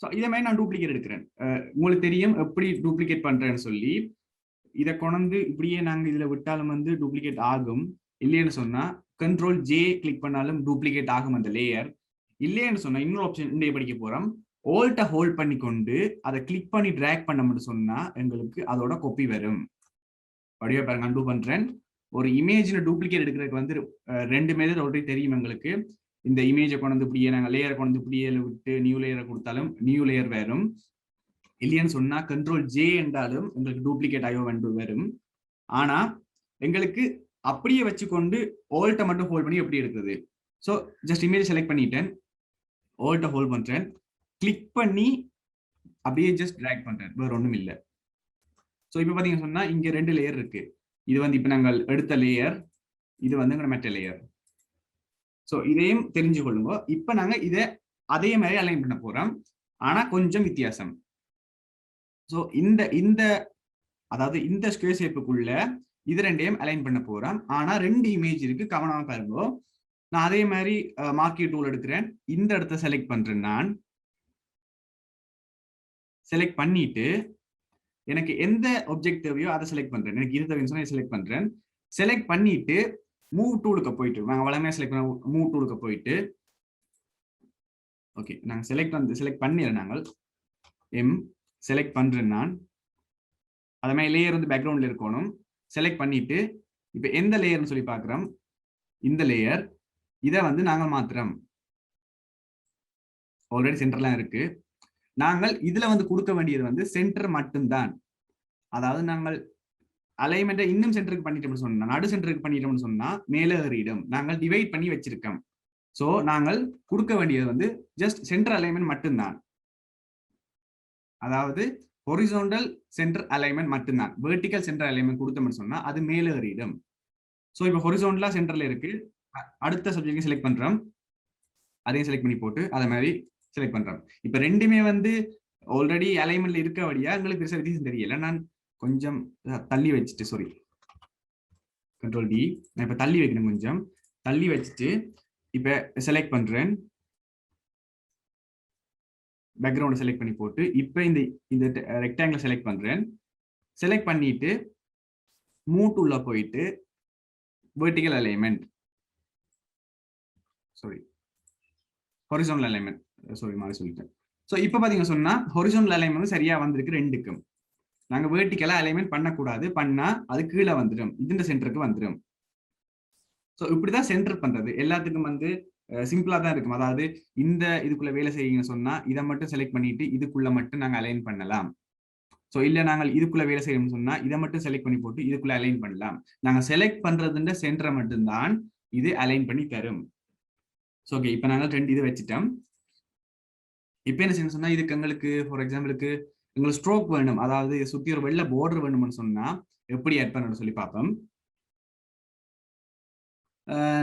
ஸோ இதே மாதிரி நான் டூப்ளிகேட் எடுக்கிறேன். உங்களுக்கு தெரியும் எப்படி டூப்ளிகேட் பண்றேன்னு சொல்லி. இதை கொண்டு இப்படியே நாங்கள் இதுல விட்டாலும் வந்து டூப்ளிகேட் ஆகும். இல்லைன்னு சொன்னா கண்ட்ரோல் ஜே கிளிக் பண்ணாலும் டூப்ளிகேட் ஆகும் அந்த லேயர். இல்லைன்னு சொன்னா இன்னொரு ஆப்ஷன் இன்றைய படிக்க போறோம். ஓல்ட்டை ஹோல்ட் பண்ணி கொண்டு அதை கிளிக் பண்ணி டிராக் பண்ண மட்டும் சொன்னா எங்களுக்கு அதோட காப்பி வரும். வடிவா பாருங்க, அன்டூ பண்றேன். ஒரு இமேஜ்ல டூப்ளிகேட் எடுக்கிறதுக்கு வந்து 2 மெத்தட் ஆல்ரெடி தெரியும் எங்களுக்கு. இந்த இமேஜை கொண்டு இப்படியே நாங்கள் லேயரை கொண்டு இப்படியே விட்டு நியூ லேயரை கொடுத்தாலும் நியூ லேயர் வரும். இல்லைன்னு சொன்னா கண்ட்ரோல் ஜே என்றாலும் எங்களுக்கு டூப்ளிகேட் ஆயோ வரும். ஆனா எங்களுக்கு அப்படியே வச்சுக்கொண்டு ஓல்ட்டை மட்டும் ஹோல்ட் பண்ணி எப்படி எடுக்கிறது? ஸோ ஜஸ்ட் இமேஜ் செலக்ட் பண்ணிட்டேன், ஓல்ட்டை ஹோல்ட் பண்றேன், கிளிக் பண்ணி அப்படியே ஜஸ்ட் டிராக் பண்றேன், வேற ஒன்றும் இல்லை. ஸோ இப்போ பார்த்தீங்கன்னு சொன்னா இங்க 2 லேயர் இருக்கு. இது வந்து இப்போ நாங்கள் எடுத்த லேயர், இது வந்து மெட்ட லேயர். ஸோ இதையும் தெரிஞ்சு கொள்ளுங்க. இப்போ நாங்க இதை அதே மாதிரி அலைன் பண்ண போறோம், ஆனா கொஞ்சம் வித்தியாசம். ஸோ இந்த அதாவது இந்த ஸ்கொயர் ஷேப்புக்குள்ள இது 2ஐயும் அலைன் பண்ண போறோம். ஆனா 2 இமேஜ் இருக்கு, கவனமா பாருங்க. நான் அதே மாதிரி மார்க்கி டூல் எடுக்கிறேன், இந்த இடத்த செலக்ட் பண்றேன். நான் செலக்ட் பண்ணிட்டு எனக்கு எந்த ஆப்ஜெக்ட் தேவையோ அதை செலக்ட் பண்றேன். எனக்கு இது தேவைன்னு சொன்னா செலக்ட் பண்றேன். செலக்ட் பண்ணிட்டு மூவ் டூலுக்கு போயிட்டு, நாங்கள் வளமையாக செலக்ட் பண்ண மூவ் டூலுக்கு போயிட்டு, ஓகே நாங்கள் செலக்ட் பண்ணிடுறேன். நாங்கள் செலக்ட் பண்றேன். நான் அதே மாதிரி லேயர் வந்து பேக்ரவுண்ட்ல இருக்கணும். செலக்ட் பண்ணிட்டு இப்போ எந்த லேயர்னு சொல்லி பார்க்குறோம், இந்த லேயர். இதை வந்து நாங்கள் மாத்திரம் ஆல்ரெடி சென்டர்லாம் இருக்கு. நாங்கள் இதுல வந்து கொடுக்க வேண்டியது வந்து சென்டர் மட்டும்தான். அதாவது நாங்கள் அலைன்மெண்ட்டை இன்னும் சென்டருக்கு பண்ணிட்டோம்னு சொன்னா, நடு சென்டருக்கு பண்ணிட்டோம்னு சொன்னா மேலே ஏறிடும். நாங்கள் டிவைட் பண்ணி வச்சிருக்கோம். ஸோ நாங்கள் கொடுக்க வேண்டியது வந்து ஜஸ்ட் சென்டர் அலைன்மெண்ட் மட்டும்தான். அதாவது ஹொரிசோண்டல் சென்டர் அலைன்மெண்ட் மட்டும்தான். வெர்டிக்கல் சென்டர் அலைன்மெண்ட் கொடுத்தோம்னு சொன்னா அது மேலே ஏறிடும். ஸோ இப்போ ஹொரிசோண்டலா சென்டர்ல இருக்கு. அடுத்த சப்ஜெக்ட் செலக்ட் பண்றோம், அதையும் செலக்ட் பண்ணி போட்டு அதை மாதிரி செலக்ட் பண்றோம். இப்ப 2மே வந்து ஆல்ரெடி அலைன்மெண்ட்ல இருக்க வழியா எங்களுக்கு பெருசா வித்தியாசம் தெரியல. நான் கொஞ்சம் தள்ளி வச்சுட்டு, சாரி கண்ட்ரோல் டி, நான் இப்ப தள்ளி வைக்கணும், கொஞ்சம் தள்ளி வச்சுட்டு இப்ப செலக்ட் பண்றேன், பேக்ரவுண்ட் செலக்ட் பண்ணி போட்டு இப்ப இந்த ரெக்டாங்கிள் செலக்ட் பண்றேன். செலக்ட் பண்ணிட்டு மூவ் டூல்ல போயிட்டு vertical alignment, sorry horizontal alignment, sorry மாதிரி சொல்லிட்டேன். ஸோ இப்போ பார்த்தீங்கன்னா சொன்னா ஹொரிசோண்டல் அலைன்மெண்ட் சரியா வந்திருக்கு 2க்கும். நாங்க வெர்டிகலா அலைன்மெண்ட் பண்ணக்கூடாது, பண்ணா அது கீழே வந்துடும், இந்த சென்டருக்கு வந்துடும். ஸோ இப்படிதான் சென்டர் பண்றது எல்லாத்துக்கும் வந்து சிம்பிளா தான் இருக்கும். அதாவது இந்த இதுக்குள்ள வேலை செய்யுங்கன்னு சொன்னா இதை மட்டும் செலக்ட் பண்ணிட்டு இதுக்குள்ள மட்டும் நாங்க அலைன் பண்ணலாம். ஸோ இல்ல நாங்கள் இதுக்குள்ள வேலை செய்யணும்னு சொன்னா இதை மட்டும் செலக்ட் பண்ணி போட்டு இதுக்குள்ள அலைன் பண்ணலாம். நாங்க செலக்ட் பண்றதுன்ற சென்டரை மட்டும்தான் இது அலைன் பண்ணி தரும். ஸோ ஓகே, இப்போ நாங்கள் 2 இது வச்சுட்டோம். இப்போ என்ன செய்யணும் சொன்னா இதுக்கு எங்களுக்கு ஃபார் எக்ஸாம்பிளுக்கு எங்களுக்கு ஸ்ட்ரோக் வேணும், அதாவது சுத்தி ஒரு வெள்ளை பார்டர் வேணும்னு சொன்னா எப்படி ஆட் பண்ணணும்னு சொல்லி பார்ப்போம்.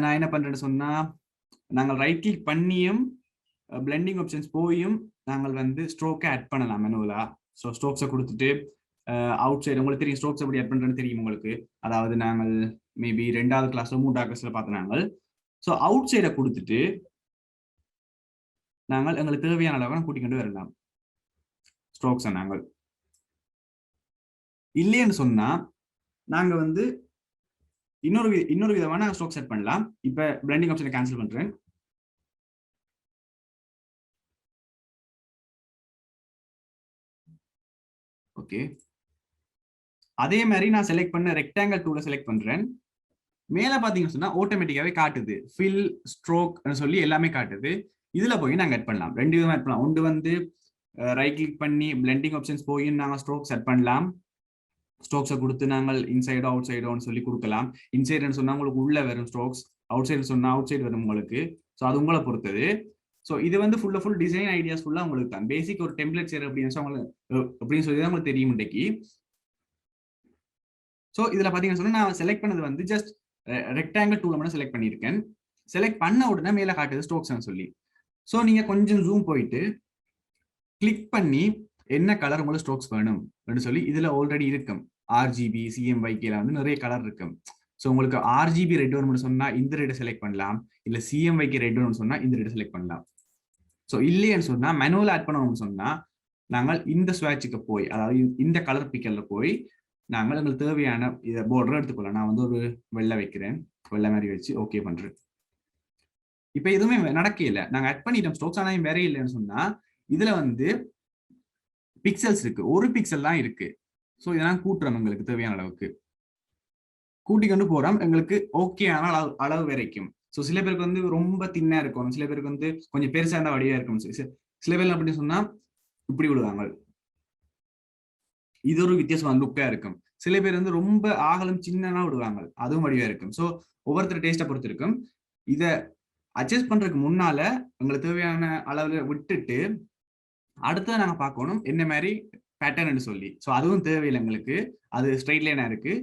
நான் என்ன பண்றேன்னு சொன்னா, நாங்கள் ரைட் கிளிக் பண்ணியும் பிளெண்டிங் ஆப்ஷன்ஸ் போயும் நாங்கள் வந்து ஸ்ட்ரோக்கை ஆட் பண்ணலாம் மெனுவலா. ஸோ ஸ்ட்ரோக்ஸை கொடுத்துட்டு அவுட் சைடு உங்களுக்கு தெரியும் ஸ்ட்ரோக்ஸ் எப்படி ஆட் பண்றேன்னு தெரியும் உங்களுக்கு. அதாவது நாங்கள் மேபி 2வது கிளாஸ்ல 3வது கிளாஸ்ல பார்த்து நாங்கள். ஸோ அவுட் சைடை கொடுத்துட்டு நாங்கள் எங்களுக்கு தேவையான அளவு கூட்டிக்கொண்டு வரலாம் ஸ்ட்ரோக்ஸை. நாங்கள் இல்லைன்னு சொன்னா நாங்க வந்து இன்னொரு விதமான ஸ்ட்ரோக் செட் பண்ணலாம். இப்ப பிளெண்டிங் ஆப்ஷனை கேன்சல் பண்றேன். ஓகே, அதே மாதிரி நான் செலக்ட் பண்ண ரெக்டாங்கிள் டூலை செலக்ட் பண்றேன். மேல பாத்தீங்கன்னு சொன்னா ஆட்டோமேட்டிக்காவே காட்டுது, ஃபில் ஸ்ட்ரோக் சொல்லி எல்லாமே காட்டுது. இதுல போய் நாங்க ஆட் பண்ணலாம், 2 விதமா ஆட் பண்ணலாம். ஒன்று வந்து ரைட் கிளிக் பண்ணி பிளெண்டிங் ஆப்ஷன்ஸ் போய் நாங்கள் ஸ்ட்ரோக் செட் பண்ணலாம். ஸ்ட்ரோக்ஸை கொடுத்து நாங்கள் இன்சைடோ அவுட் சைடோன்னு சொல்லி கொடுக்கலாம். இன்சைடுன்னு சொன்னால் உங்களுக்கு உள்ள வரும் ஸ்ட்ரோக்ஸ், அவுட் சைடு சொன்னால் அவுட் சைடு வரும் உங்களுக்கு. ஸோ அது உங்களை பொறுத்தது. ஸோ இது வந்து ஃபுல் டிசைன் ஐடியாஸ் ஃபுல்லாக உங்களுக்கு தான். பேசிக் ஒரு டெம்ப்ளேட் சேர் அப்படின்னு சொல்லி தான் உங்களுக்கு தெரியும் இன்றைக்கு. ஸோ இதில் பார்த்தீங்கன்னு சொன்னால் நான் செலக்ட் பண்ணது வந்து ஜஸ்ட் ரெக்டாங்கிள் டூலை மட்டும் செலக்ட் பண்ணியிருக்கேன். செலக்ட் பண்ண உடனே மேலே காட்டுது ஸ்ட்ரோக்ஸ்னு சொல்லி. ஸோ நீங்கள் கொஞ்சம் ஜூம் போயிட்டு கிளிக் பண்ணி என்ன கலர் உங்களுக்கு ஸ்ட்ரோக்ஸ் வேணும் அப்படின்னு சொல்லி இதில் ஆல்ரெடி இருக்கும். ஆர்ஜிபி, சிஎம்ஒய்கேல வந்து நிறைய கலர் இருக்கும். ஸோ உங்களுக்கு ஆர்ஜிபி ரெட் வேணும்னு சொன்னால் இந்த ரெட்டை செலக்ட் பண்ணலாம். இல்லை சிஎம்ஒய்கே ரெட் வேணும்னு சொன்னால் இந்த ரெட்டை செலக்ட் பண்ணலாம். ஸோ இல்லைன்னு சொன்னால் மேனுவல் ஆட் பண்ணணும்னு சொன்னால் நாங்கள் இந்த ஸ்வாட்சுக்கு போய், அதாவது இந்த கலர் பிக்கர்ல போய் நாங்கள் எங்களுக்கு தேவையான இதை போர்டர் எடுத்துக்கொள்ளலாம். நான் வந்து ஒரு வெள்ளை வைக்கிறேன், வெள்ளை மாதிரி வச்சு ஓகே பண்றேன். இப்போ எதுவுமே நடக்கல, நாங்கள் ஆட் பண்ணிட்டோம் ஸ்ட்ரோக்ஸ், ஆனால் வேற இல்லைன்னு சொன்னா இதுல வந்து பிக்சல்ஸ் இருக்கு, ஒரு பிக்சல் தான் இருக்கு. ஸோ இதெல்லாம் கூட்டுறோம், எங்களுக்கு தேவையான அளவுக்கு கூட்டி கொண்டு போறோம். எங்களுக்கு ஓகேயான அளவு வரைக்கும். ஸோ சில பேருக்கு வந்து ரொம்ப தின்னா இருக்கும், சில பேருக்கு வந்து கொஞ்சம் பெருசா இருந்தா வடிவா இருக்கும். சில பேர் அப்படின்னு சொன்னா இப்படி விடுவாங்க, இது ஒரு வித்தியாசமான லுக்கா இருக்கும். சில பேர் வந்து ரொம்ப ஆகலம் சின்னனா விடுவாங்க, அதுவும் வடிவா இருக்கும். ஸோ ஒவ்வொருத்தர் டேஸ்ட்டை பொறுத்து இருக்கும். இதை அட்ஜஸ்ட் பண்றதுக்கு முன்னால உங்களுக்கு தேவையான அளவுல விட்டுட்டு அடுத்தது நாங்க பார்க்கணும் என்ன மாதிரி பேட்டர்ன் சொல்லி. ஸோ அதுவும் தேவையில்லை எங்களுக்கு, அது ஸ்ட்ரைட் லைனா இருக்கு.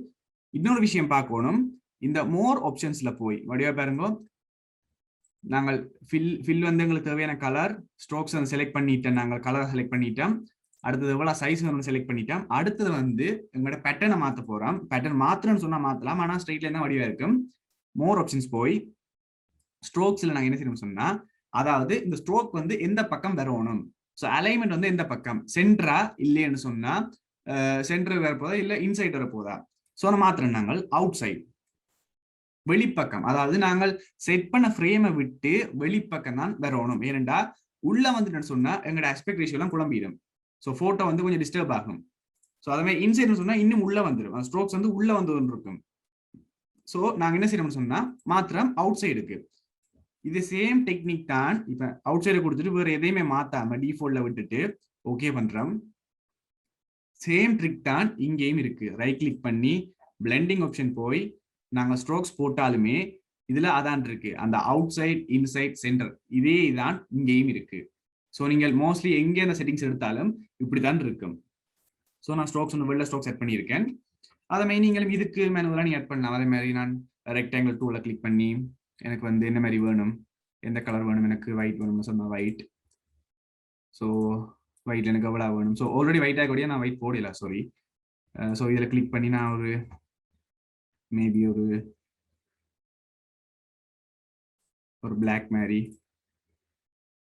இன்னொரு விஷயம் பார்க்கணும், இந்த மோர் ஆப்ஷன்ஸ்ல போய் வடிவா பாருங்க, நாங்கள் ஃபில் வந்து எங்களுக்கு தேவையான கலர் ஸ்ட்ரோக்ஸ் வந்து செலக்ட் பண்ணிட்டோம், நாங்கள் கலர் செலக்ட் பண்ணிட்டோம். அடுத்தது எவ்வளவு சைஸ் வந்து செலக்ட் பண்ணிட்டோம். அடுத்தது வந்து எங்களோட பேட்டர்னை மாற்ற போறோம். பேட்டர்ன் மாத்திரம்னு சொன்னா மாத்தலாம், ஆனால் ஸ்ட்ரைட் லைன் தான் வடிவா இருக்கும். மோர் ஆப்ஷன்ஸ் போய் ஸ்ட்ரோக்ஸ்ல நாங்கள் என்ன செய்யணும் சொன்னா, அதாவது இந்த ஸ்ட்ரோக் வந்து எந்த பக்கம் வரணும், ஸோ அலைன்மெண்ட் வந்து எந்த பக்கம், சென்டரா இல்லைன்னு சொன்னா சென்டர் வர போதா இல்லை இன்சைட் வர போதா. ஸோ மாத்திரம் நாங்கள் அவுட் சைட் வெளிப்பக்கம், அதாவது நாங்கள் செட் பண்ண ஃப்ரேமை விட்டு வெளிப்பக்கம் தான் வரணும். ஏனென்றா உள்ள வந்துட்டு சொன்னா எங்களோட ஆஸ்பெக்ட் ரேஷியோ எல்லாம் குழம்பிடும். ஸோ போட்டோ வந்து கொஞ்சம் டிஸ்டர்ப் ஆகும். ஸோ அதே மாதிரி இன்சைட்னு சொன்னா இன்னும் உள்ள வந்துடும், ஸ்ட்ரோக்ஸ் வந்து உள்ள வந்து இருக்கும். ஸோ நாங்கள் என்ன செய்யணும்னு சொன்னா மாத்திரம் அவுட் சைடுக்கு இது சேம் டெக்னிக் தான். இப்ப அவுட் சைடு கொடுத்துட்டு வேற எதையுமே மாத்தாம டிஃபால்ட்ல விட்டுட்டு ஓகே பண்றோம். சேம் ட்ரிக் தான் இங்கேயும் இருக்கு. ரைட் கிளிக் பண்ணி பிளெண்டிங் ஆப்ஷன் போய் நாங்க ஸ்ட்ரோக்ஸ் போட்டாலுமே இதுல அதான் இருக்கு, அந்த அவுட் சைட் இன்சைட் சென்டர் இதே தான் இங்கேயும் இருக்கு. ஸோ நீங்கள் மோஸ்ட்லி எங்கே அந்த செட்டிங்ஸ் எடுத்தாலும் இப்படிதான் இருக்கும். ஸோ நான் ஸ்ட்ரோக்ஸ் ஒன்று வெளில ஸ்ட்ரோக் செட் பண்ணியிருக்கேன். அதை மாதிரி நீங்களும் இதுக்கு மேனுவலாக நீங்கள் ஆட் பண்ணலாம். அதே மாதிரி நான் ரெக்டாங்கிள் டூல கிளிக் பண்ணி எனக்கு வந்து என்ன மாதிரி வேணும், எந்த கலர் வேணும், எனக்கு ஒயிட் வேணும்னு சொன்னா ஒயிட். ஸோ ஒயிட்ல எனக்கு எவ்வளோ வேணும். ஸோ ஆல்ரெடி ஒயிட் ஆகக்கூடிய நான் ஒயிட் போடல, சாரி. ஸோ இதில் கிளிக் பண்ணி நான் ஒரு மேபி ஒரு பிளாக் மாதிரி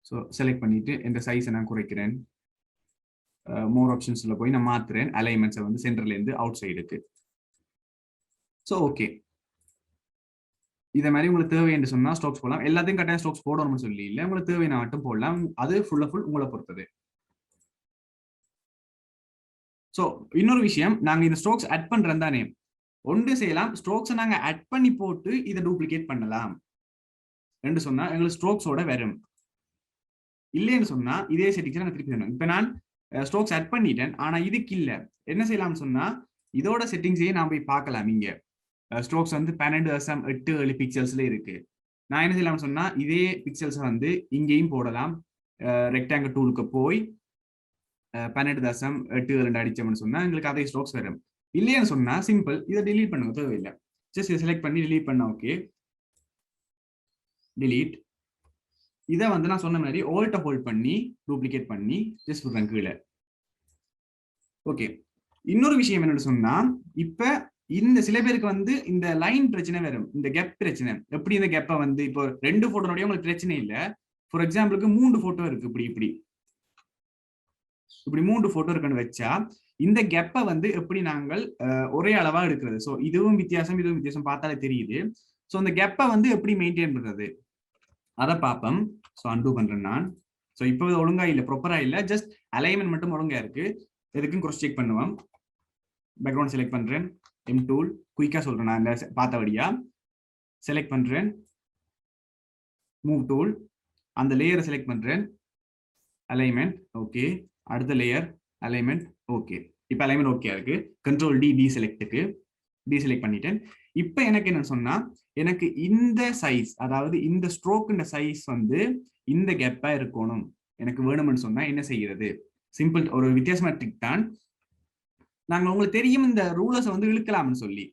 ஸோ செலக்ட் பண்ணிட்டு இந்த சைஸை நான் குறைக்கிறேன். மோர் ஆப்ஷன்ஸ்ல போய் நான் மாத்துறேன் அலைன்மெண்ட்ஸை வந்து சென்டர்ல இருந்து அவுட் சைடுக்கு. ஸோ ஓகே, இதை மாதிரி உங்களுக்கு தேவை என்று சொன்னா ஸ்ட்ரோக்ஸ் போடலாம். எல்லாத்தையும் கட்டாயம் ஸ்ட்ரோக்ஸ் போடணும்னு சொல்லி இல்லை, உங்களுக்கு தேவையான மட்டும் போடலாம். அது ஃபுல் உங்களை பொறுத்தது. ஸோ இன்னொரு விஷயம், நாங்க இந்த ஸ்ட்ரோக்ஸ் ஆட் பண்றோம் தானே, ஒன்று செய்யலாம், ஸ்ட்ரோக்ஸை நாங்க ஆட் பண்ணி போட்டு இதை டூப்ளிகேட் பண்ணலாம் என்று சொன்னா எங்களுக்கு ஸ்ட்ரோக்ஸோட வரும். இல்லைன்னு சொன்னா இதே செட்டிங்ஸ் நான் திருப்பி வேணும். இப்ப நான் ஸ்ட்ரோக்ஸ் ஆட் பண்ணிட்டேன், ஆனா இதுக்கு இல்ல, என்ன செய்யலாம்னு சொன்னா இதோட செட்டிங்ஸையே நான் போய் பார்க்கலாம். இங்க ஸ்ட்ரோக்ஸ் வந்து 12.87 பிக்சல்ஸ்ல இருக்கு. நான் என்ன செய்யலாம்னு சொன்னா இதே பிக்சல்ஸ் வந்து இங்கேயும் போடலாம். ரெக்டாங்கிள் டூலுக்கு போய் 12.87 அடிச்சோம்னு சொன்னா எங்களுக்கு அதே ஸ்ட்ரோக்ஸ் வரும். இல்லைன்னு சொன்னா சிம்பிள், இதை டிலீட் பண்ணுங்க, தேவையில்லை. ஜஸ்ட் இதை செலக்ட் பண்ணி டிலீட் பண்ண, ஓகே டிலீட். இதை வந்து நான் சொன்ன மாதிரி ஆல்ட்ட ஹோல்ட் பண்ணி டூப்ளிகேட் பண்ணி ஜஸ்ட் விடுறேன் கீழே. ஓகே, இன்னொரு விஷயம் என்னன்னு சொன்னா, இப்ப இந்த சில பேருக்கு வந்து இந்த லைன் பிரச்சனை வரும், இந்த கேப் பிரச்சனை. எப்படி இந்த கேப்பை வந்து இப்போ 2 போட்டோனுடைய உங்களுக்கு பிரச்சனை இல்லை. ஃபார் எக்ஸாம்பிளுக்கு 3 போட்டோ இருக்கு, இப்படி 3 போட்டோ இருக்குன்னு வச்சா இந்த கேப்பை வந்து எப்படி நாங்கள் ஒரே அளவா எடுக்கிறது. ஸோ இதுவும் வித்தியாசம் பார்த்தாலே தெரியுது. ஸோ அந்த கேப்பை வந்து எப்படி மெயின்டைன் பண்றது அதை பார்ப்போம். ஸோ அன்டூ பண்றேன் நான். ஸோ இப்போ ஒழுங்கா இல்லை, ப்ராப்பரா இல்லை, ஜஸ்ட் அலைன்மெண்ட் மட்டும் ஒழுங்கா இருக்கு. எதுக்கும் cross செக் பண்ணுவோம். பேக்ரவுண்ட் செலக்ட் பண்றேன், எம் டூல் குயிக்கா சொல்றேன், நான் பார்த்தபடியா செலக்ட் பண்றேன், மூவ் டூல் அந்த லேயரை செலக்ட் பண்றேன், அலைன்மெண்ட் ஓகே, அடுத்த லேயர் அலைன்மெண்ட் ஓகே. இப்போ அலைன்மெண்ட் ஓகே இருக்கு. கண்ட்ரோல் டி டீசெலக்ட்டுக்கு டீசெலக்ட் பண்ணிட்டேன். இப்போ எனக்கு என்ன சொன்னா எனக்கு இந்த சைஸ், அதாவது இந்த ஸ்ட்ரோக்குன்ற சைஸ் வந்து இந்த கேப்பா இருக்கணும் எனக்கு வேணும்னு சொன்னா என்ன செய்யறது? சிம்பிள், ஒரு வித்தியாசமா ட்ரிக் தான். நாங்க உங்களுக்கு தெரியும் இந்த ரூலர்ஸை வந்து இழுக்கலாம்னு சொல்லி,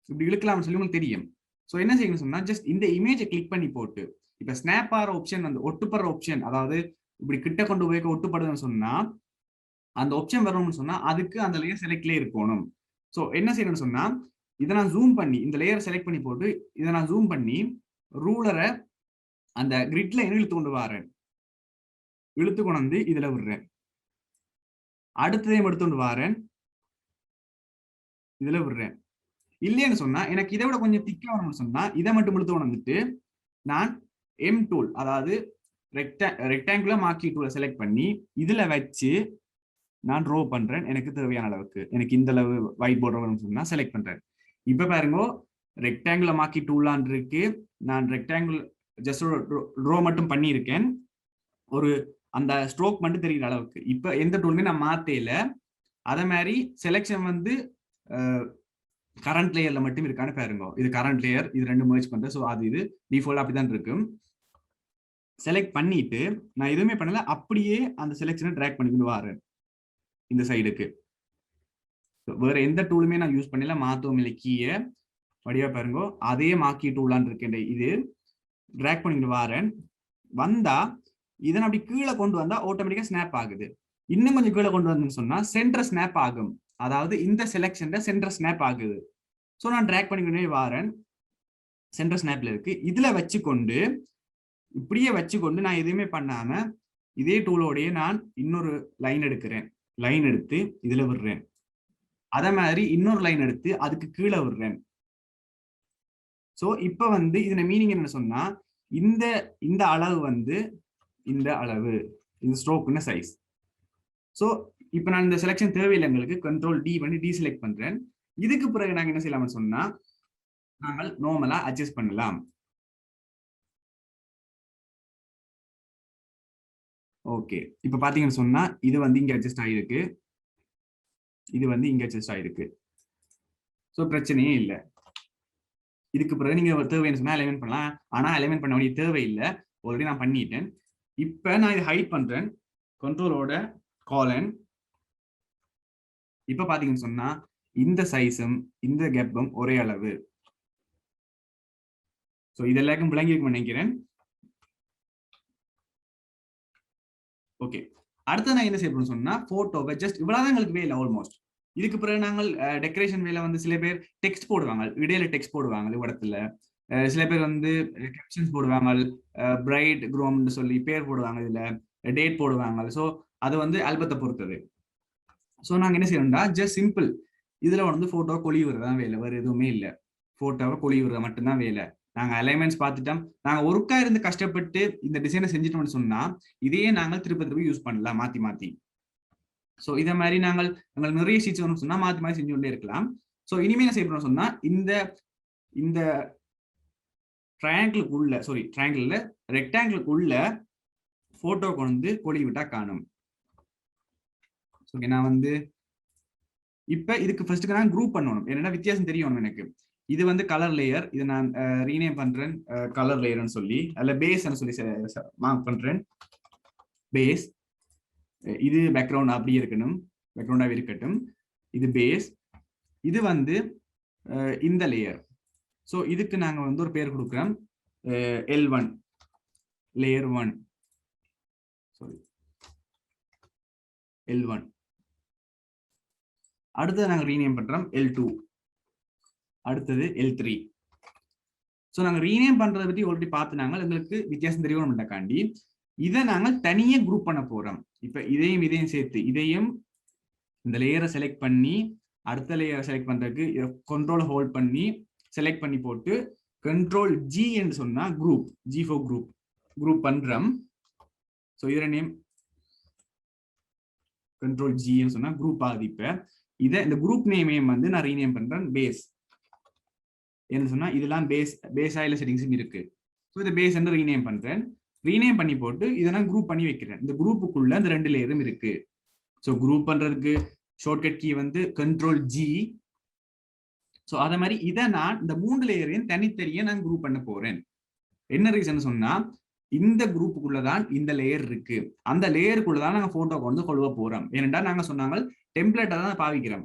இப்படி இழுக்கலாம்னு சொல்லி உங்களுக்கு தெரியும். ஸோ என்ன செய்யணும்னு சொன்னா ஜஸ்ட் இந்த இமேஜை கிளிக் பண்ணி போட்டு, இப்ப ஸ்னாப் ஆகிற ஆப்ஷன் வந்து ஒட்டுப்படுற ஆப்ஷன், அதாவது இப்படி கிட்ட கொண்டு போய் ஒட்டுப்படுதுன்னு சொன்னா அந்த ஆப்ஷன் வரணும்னு சொன்னா அதுக்கு அந்த லேயர் செலக்ட்லேயே இருக்கணும். ஸோ என்ன செய்யணும்னு சொன்னா இதை நான் ஜூம் பண்ணி இந்த லேயர் செலக்ட் பண்ணி போட்டு இதை நான் ஜூம் பண்ணி ரூலரை அந்த கிரிட்ல இழுத்து கொண்டு வரேன். இழுத்து கொண்டு வந்து இதுல விடுறேன். அடுத்ததையும் எடுத்துட்டு வரேன், இதுல விடுறேன். இல்லைன்னு சொன்னா எனக்கு இதை விட கொஞ்சம் திக்கா வரணும்னு சொன்னா இதை மட்டும் இழுத்து கொண்டு வந்துட்டு நான் எம் டூல், அதாவது ரெக்டாங்குலர் மார்க்கிங் டூலை செலக்ட் பண்ணி இதுல வச்சு நான் ட்ரோ பண்றேன். எனக்கு தேவையான அளவுக்கு எனக்கு இந்த அளவு ஒயிட் போர்டர் வரும்னு சொன்னா செலக்ட் பண்றேன். இப்ப பாருங்க ரெக்டாங்குலர் மார்க்கி டூலான் இருக்கு. நான் ரெக்டாங்குலர் ஜஸ்ட் ட்ரோ மட்டும் பண்ணியிருக்கேன், ஒரு அந்த ஸ்ட்ரோக் மட்டும் தெரிகிற அளவுக்கு. இப்ப எந்த டூலுமே நான் மாத்தேல. அதே மாதிரி செலெக்ஷன் வந்து கரண்ட் லேயர்ல மட்டும் இருக்கான்னு பாருங்க. இது கரண்ட் லேயர், இது ரெண்டு மர்ஜ் பண்றேன். ஸோ அது இது டிஃபால்ட் அப்படிதான் இருக்கும். செலக்ட் பண்ணிட்டு நான் எதுவுமே பண்ணல, அப்படியே அந்த செலெக்ஷனை ட்ராக் பண்ணிக்கிட்டு வரேன் இந்த சைடுக்கு. வேற எந்த டூலுமே நான் யூஸ் பண்ணல, மாத்தவும் இல்லை கீயை. வடிவா பாருங்க, அதே மாக்கி டூலான் இருக்கேன். இது ட்ராக் பண்ணிட்டு வரேன். வந்தா இதன் அப்படி கீழே கொண்டு வந்தா ஆட்டோமேட்டிக்கா ஸ்னாப் ஆகுது. இன்னும் கொஞ்சம் கீழே கொண்டு வந்தேன்னு சொன்னா சென்டர் ஸ்னாப் ஆகும், அதாவது இந்த செலெக்ஷன்ல சென்டர் ஸ்னாப் ஆகுது. ஸோ நான் ட்ராக் பண்ணிக்கிட்டே வரேன், சென்டர் ஸ்னாப்ல இருக்கு. இதுல வச்சுக்கொண்டு இப்படியே வச்சுக்கொண்டு நான் எதுவுமே பண்ணாம இதே டூலோடய நான் இன்னொரு லைன் எடுக்கிறேன். லைன் எடுத்து இதுல விடுறேன். அதே மாதிரி இன்னொரு லைன் எடுத்து அதுக்கு கீழே விடுறேன். ஸோ இப்போ வந்து இதுல மீனிங் என்ன சொன்னா இந்த அளவு வந்து இந்த அளவு, இந்த ஸ்ட்ரோக்குன்னு சைஸ். ஸோ இப்போ நான் இந்த செலெக்ஷன் தேவையில்லை, எங்களுக்கு கண்ட்ரோல் டி பண்ணி டீசெலக்ட் பண்றேன். இதுக்கு பிறகு நாங்கள் என்ன செய்யலாம்னு சொன்னா நாங்கள் நார்மலா அட்ஜஸ்ட் பண்ணலாம். ஓகே, இப்போ பாத்தீங்கன்னு சொன்னா இது வந்து இங்க அட்ஜஸ்ட் ஆகிருக்கு, இது வந்து இங்க அட்ஜஸ்ட் ஆகிருக்கு. ஸோ பிரச்சனையே இல்லை. இதுக்கு பிறகு நீங்க தேவைன்னு சொன்னா அலைன்மெண்ட் பண்ணலாம். ஆனா அலைன்மெண்ட் பண்ண வேண்டிய தேவையில்லை, ஆல்ரெடி நான் பண்ணிட்டேன். இப்ப நான் இதை ஹைட் பண்றேன், கண்ட்ரோலோட காலன். இப்ப பாத்தீங்கன்னு சொன்னா இந்த சைஸும் இந்த கேப்பும் ஒரே அளவு. ஸோ இதெல்லாம் விளங்கி இருக்குன்னு நினைக்கிறேன். ஓகே, அடுத்து நான் என்ன செய்யணும்னு சொன்னா போட்டோவை ஜஸ்ட் இவ்வளவுதான் எங்களுக்கு வேலை ஆல்மோஸ்ட். இதுக்கு பிறகு நாங்கள் டெக்கரேஷன் வேலை வந்து சில பேர் டெக்ஸ்ட் போடுவாங்க, இடையில டெக்ஸ்ட் போடுவாங்க இடத்துல. சில பேர் வந்து கேப்ஷன்ஸ் போடுவாங்க, பிரைட் க்ரூம்னு சொல்லி பேர் போடுவாங்க, இதுல டேட் போடுவாங்க. ஸோ அது வந்து ஆல்பத்தை பொறுத்தது. ஸோ நாங்கள் என்ன செய்யணும்னா ஜஸ்ட் சிம்பிள் இதுல வந்து போட்டோ கொழி விடுறதான் வேலை, வேறு எதுவுமே இல்லை. போட்டோவை கொழி விடுறது மட்டும்தான் வேலை. நாங்க அலைன்மெண்ட்ஸ் பார்த்துட்டோம். நாங்க ஒருக்கா இருந்து கஷ்டப்பட்டு இந்த டிசைனை செஞ்சுட்டோம்னு சொன்னா இதையே நாங்கள் திருப்பி யூஸ் பண்ணலாம் மாத்தி மாத்தி. ஸோ இதை மாதிரி நாங்கள் நிறைய ஷீட்ஸ் வேணும்னு சொன்னா மாத்தி மாத்தி செஞ்சு கொண்டே இருக்கலாம். ஸோ இனிமே என்ன செய்யணும் சொன்னா இந்த ட்ரையாங்கிளுக்குள்ள ரெக்டாங்கிளுக்குள்ள போட்டோ கொண்டு கொடி விட்டா காணும். நான் வந்து இப்ப இதுக்கு ஃபர்ஸ்ட் நான் குரூப் பண்ணணும், என்னன்னா வித்தியாசம் தெரியணும் எனக்கு. இது வந்து கலர் லேயர், இது நான் ரீநேம் பண்றேன் கலர் லேயர்னு சொல்லி, அதுல பேஸ் சொல்லி மார்க் பண்றேன். பேஸ், இது பேக்ரவுண்ட் அப்படியே இருக்கணும், பேக்ரவுண்டாக இருக்கட்டும். இது பேஸ், இது வந்து இந்த லேயர். ஸோ இதுக்கு நாங்கள் வந்து ஒரு பேர் கொடுக்குறோம், L1 லேயர் 1, சாரி L1. அடுத்தது நாங்கள் ரீநேம் பண்றோம் L2, அடுத்தது L3. ஸோ நாங்கள் ரீநேம் பண்றதை பற்றி ஆல்ரெடி பார்த்துனாங்க, எங்களுக்கு வித்தியாசம் தெரியணும்ட்டாக்காண்டி இதை நாங்கள் தனியே குரூப் பண்ண போறோம். இப்ப இதையும் சேர்த்து இதையும் இந்த லேயரை செலக்ட் பண்ணி அடுத்த லேயரை செலக்ட் பண்றதுக்கு கண்ட்ரோல் ஹோல்ட் பண்ணி செலக்ட் பண்ணி போட்டு கண்ட்ரோல் ஜி என்று சொன்னா குரூப், ஜி ஃபார் குரூப் பண்றோம். ஸோ இதோட நேம் கண்ட்ரோல் ஜி சொன்னா குரூப் ஆகுது. இப்ப இந்த குரூப் நேமையும் வந்து நான் ரீநேம் பண்றேன் பேஸ். என்ன சொன்னா இதெல்லாம் பேஸ் ஆயில செட்டிங்ஸும் இருக்கு. ஸோ இந்த பேஸ் என்று ரீநேம் பண்றேன். ரீநேம் பண்ணி போட்டு இதை நான் குரூப் பண்ணி வைக்கிறேன். இந்த குரூப்புக்குள்ள இந்த ரெண்டு லேயரும் இருக்கு. ஸோ குரூப் பண்றதுக்கு ஷார்ட்கட் கீ வந்து கண்ட்ரோல் ஜி. ஸோ அதே மாதிரி இதை நான் இந்த 3 லேயரையும் தனித்தனியே நான் குரூப் பண்ண போறேன். என்ன ரீசன் சொன்னா, இந்த குரூப்புக்குள்ளதான் இந்த லேயர் இருக்கு, அந்த லேயருக்குள்ளதான் நாங்க போட்டோ கொண்டு கொழுவ போறோம். ஏனென்றா நாங்க சொன்னாங்க டெம்ப்ளேட்டை தான் பாவிக்கிறோம்.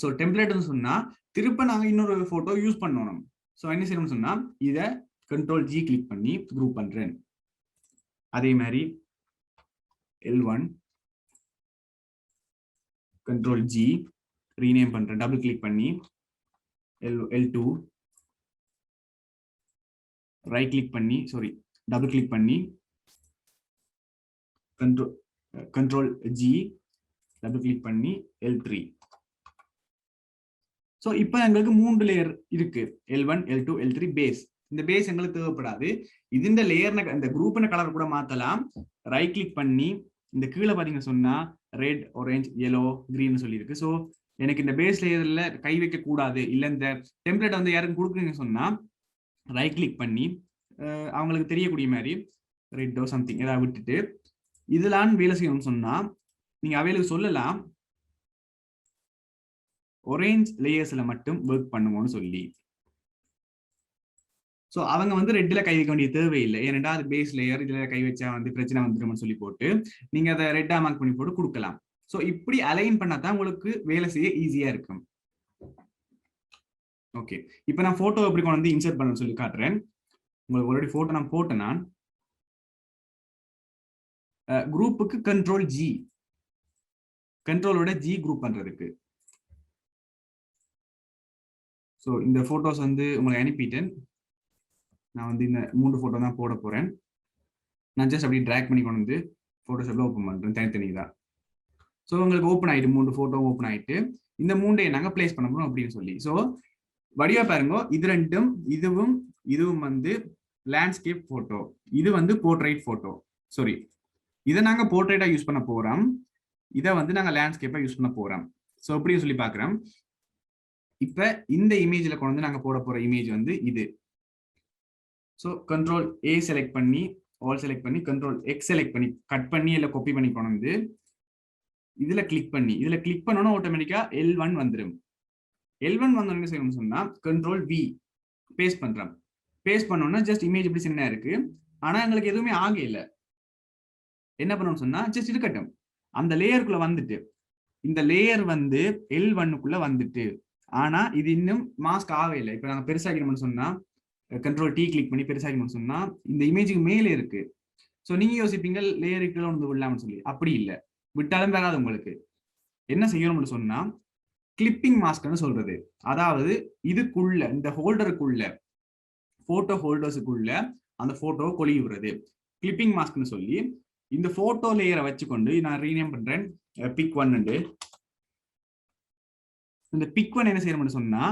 ஸோ டெம்ப்ளேட்னு சொன்னா திருப்ப நாங்க இன்னொரு போட்டோ யூஸ் பண்ணணும். ஸோ என்ன செய்யணும்னு சொன்னா இதை கண்ட்ரோல் ஜி கிளிக் பண்ணி குரூப் பண்றேன். அதே மாதிரி L1 கண்ட்ரோல் ஜி ரீநேம் பண்றேன், டபுள் கிளிக் பண்ணி L2 ரைட் கிளிக் பண்ணி டபுள் கிளிக் பண்ணி கண்ட்ரோல் ஜி டபுள் கிளிக் பண்ணி L3. ஸோ இப்போ எங்களுக்கு 3 லேயர் இருக்கு, L1 L2 L3 பேஸ். இந்த பேஸ் எங்களுக்கு தேவைப்படாது. இந்த லேயர் இந்த குரூப் கலர் கூட மாத்தலாம். ரைட் கிளிக் பண்ணி இந்த கீழே பாத்தீங்கன்னா சொன்னா ரெட் ஆரஞ்சு yellow green சொல்லியிருக்கு. ஸோ எனக்கு இந்த பேஸ் லேயர்ல கை வைக்க கூடாது, இல்ல இந்த டெம்ப்ளேட் வந்து யாருக்கும் கொடுக்குறீங்க சொன்னா ரைட் கிளிக் பண்ணி அவங்களுக்கு தெரியக்கூடிய மாதிரி ரெட்டோ சம்திங் ஏதாவது விட்டுட்டு இதெல்லாம் வேலை செய்யணும்னு சொன்னா நீங்க அவைகளுக்கு சொல்லலாம் ஒரேஞ்ச் லேயர்ஸ்ல மட்டும் ஒர்க் பண்ணுவோம்னு சொல்லி. ஸோ அவங்க வந்து ரெட்ல கை வைக்க வேண்டிய தேவையில்லை, ஏன்னா அது பேஸ் லேயர், இதுல கை வச்சா வந்து பிரச்சனை வந்துடும் சொல்லி போட்டு நீங்க அதை ரெட்டா மார்க் பண்ணி போட்டு கொடுக்கலாம். ஸோ இப்படி அலைன் பண்ணாதான் உங்களுக்கு வேலை செய்ய ஈஸியா இருக்கும். ஓகே, இப்போ நான் போட்டோ எப்படி கொண்டு வந்து இன்சர்ட் பண்ண சொல்லி காட்டுறேன். உங்களுக்கு ஆல்ரெடி போட்டோ நான் போட்டேன். நான் குரூப்புக்கு கண்ட்ரோல் ஜி, கண்ட்ரோலோட ஜி குரூப் பண்றதுக்கு. ஸோ இந்த போட்டோஸ் வந்து உங்களுக்கு அனுப்பிட்டேன். நான் வந்து இந்த 3 போட்டோ தான் போட போறேன். நான் ஜஸ்ட் அப்படி ட்ராக் பண்ணி கொண்டு வந்து போட்டோஷாப்ல ஓப்பன் பண்றேன், தனித்தனி தான். ஸோ உங்களுக்கு ஓப்பன் ஆயிட்டு 3 போட்டோ ஓப்பன் ஆயிட்டு இந்த 3 நாங்க பிளேஸ் பண்ண போறோம் அப்படின்னு சொல்லி. ஸோ வடிவா பாருங்க, இது ரெண்டும் இதுவும் வந்து லேண்ட்ஸ்கேப் போட்டோ, இது வந்து போர்ட்ரைட் போட்டோ. சாரி, இதை நாங்க போர்ட்ரைட்டா யூஸ் பண்ண போறோம், இதை வந்து நாங்க லேண்ட்ஸ்கேப்பா யூஸ் பண்ண போறோம். ஸோ எப்படியும் சொல்லி பாக்குறோம். இப்ப இந்த இமேஜ்ல கொண்டு வந்து நாங்க போட போற இமேஜ் வந்து இது. ஸோ கண்ட்ரோல் ஏ செலக்ட் பண்ணி ஆல் செலக்ட் பண்ணி கண்ட்ரோல் எக்ஸ் செலக்ட் பண்ணி கட் பண்ணி இல்லை காப்பி பண்ணி கொண்டு வந்து இதுல கிளிக் பண்ணோன்னா ஆட்டோமேட்டிக்கா L1 வந்துடும். L1 வந்து என்ன செய்யணும்னு சொன்னா கண்ட்ரோல் V பேஸ்ட் பண்றோம். பேஸ்ட் பண்ணோம்னா ஜஸ்ட் இமேஜ் இப்படி சின்ன இருக்கு, ஆனா எங்களுக்கு எதுவுமே ஆக இல்லை. என்ன பண்ணணும்னு சொன்னா ஜஸ்ட் இருக்கட்டும், அந்த லேயருக்குள்ள வந்துட்டு இந்த லேயர் வந்து L1க்குள்ள வந்துட்டு, ஆனா இது இன்னும் மாஸ்க் ஆகவே இல்லை. இப்ப நாங்க பெருசாக்கணும்னு சொன்னா கண்ட்ரோல் T கிளிக் பண்ணி பெருசாக்கணும்னு சொன்னா இந்த இமேஜுக்கு மேலே இருக்கு. ஸோ நீங்க யோசிப்பீங்க லேயருக்குள்ள வந்து விடலாம்னு சொல்லி, அப்படி இல்லை, விட்டாலும் வராது. உங்களுக்கு என்ன செய்யணும்னு சொன்னா கிளிப்பிங் மாஸ்க்னு சொல்றது, அதாவது இதுக்குள்ள இந்த ஹோல்டருக்குள்ள போட்டோ ஹோல்டர்ஸுக்குள்ள அந்த போட்டோ கொழி விடுறது கிளிப்பிங் மாஸ்க்னு சொல்லி. இந்த போட்டோ லேயரை வச்சுக்கொண்டு நான் ரீநேம் பண்றேன் பிக் 1. இந்த பிக் 1 என்ன செய்யணும்னு சொன்னா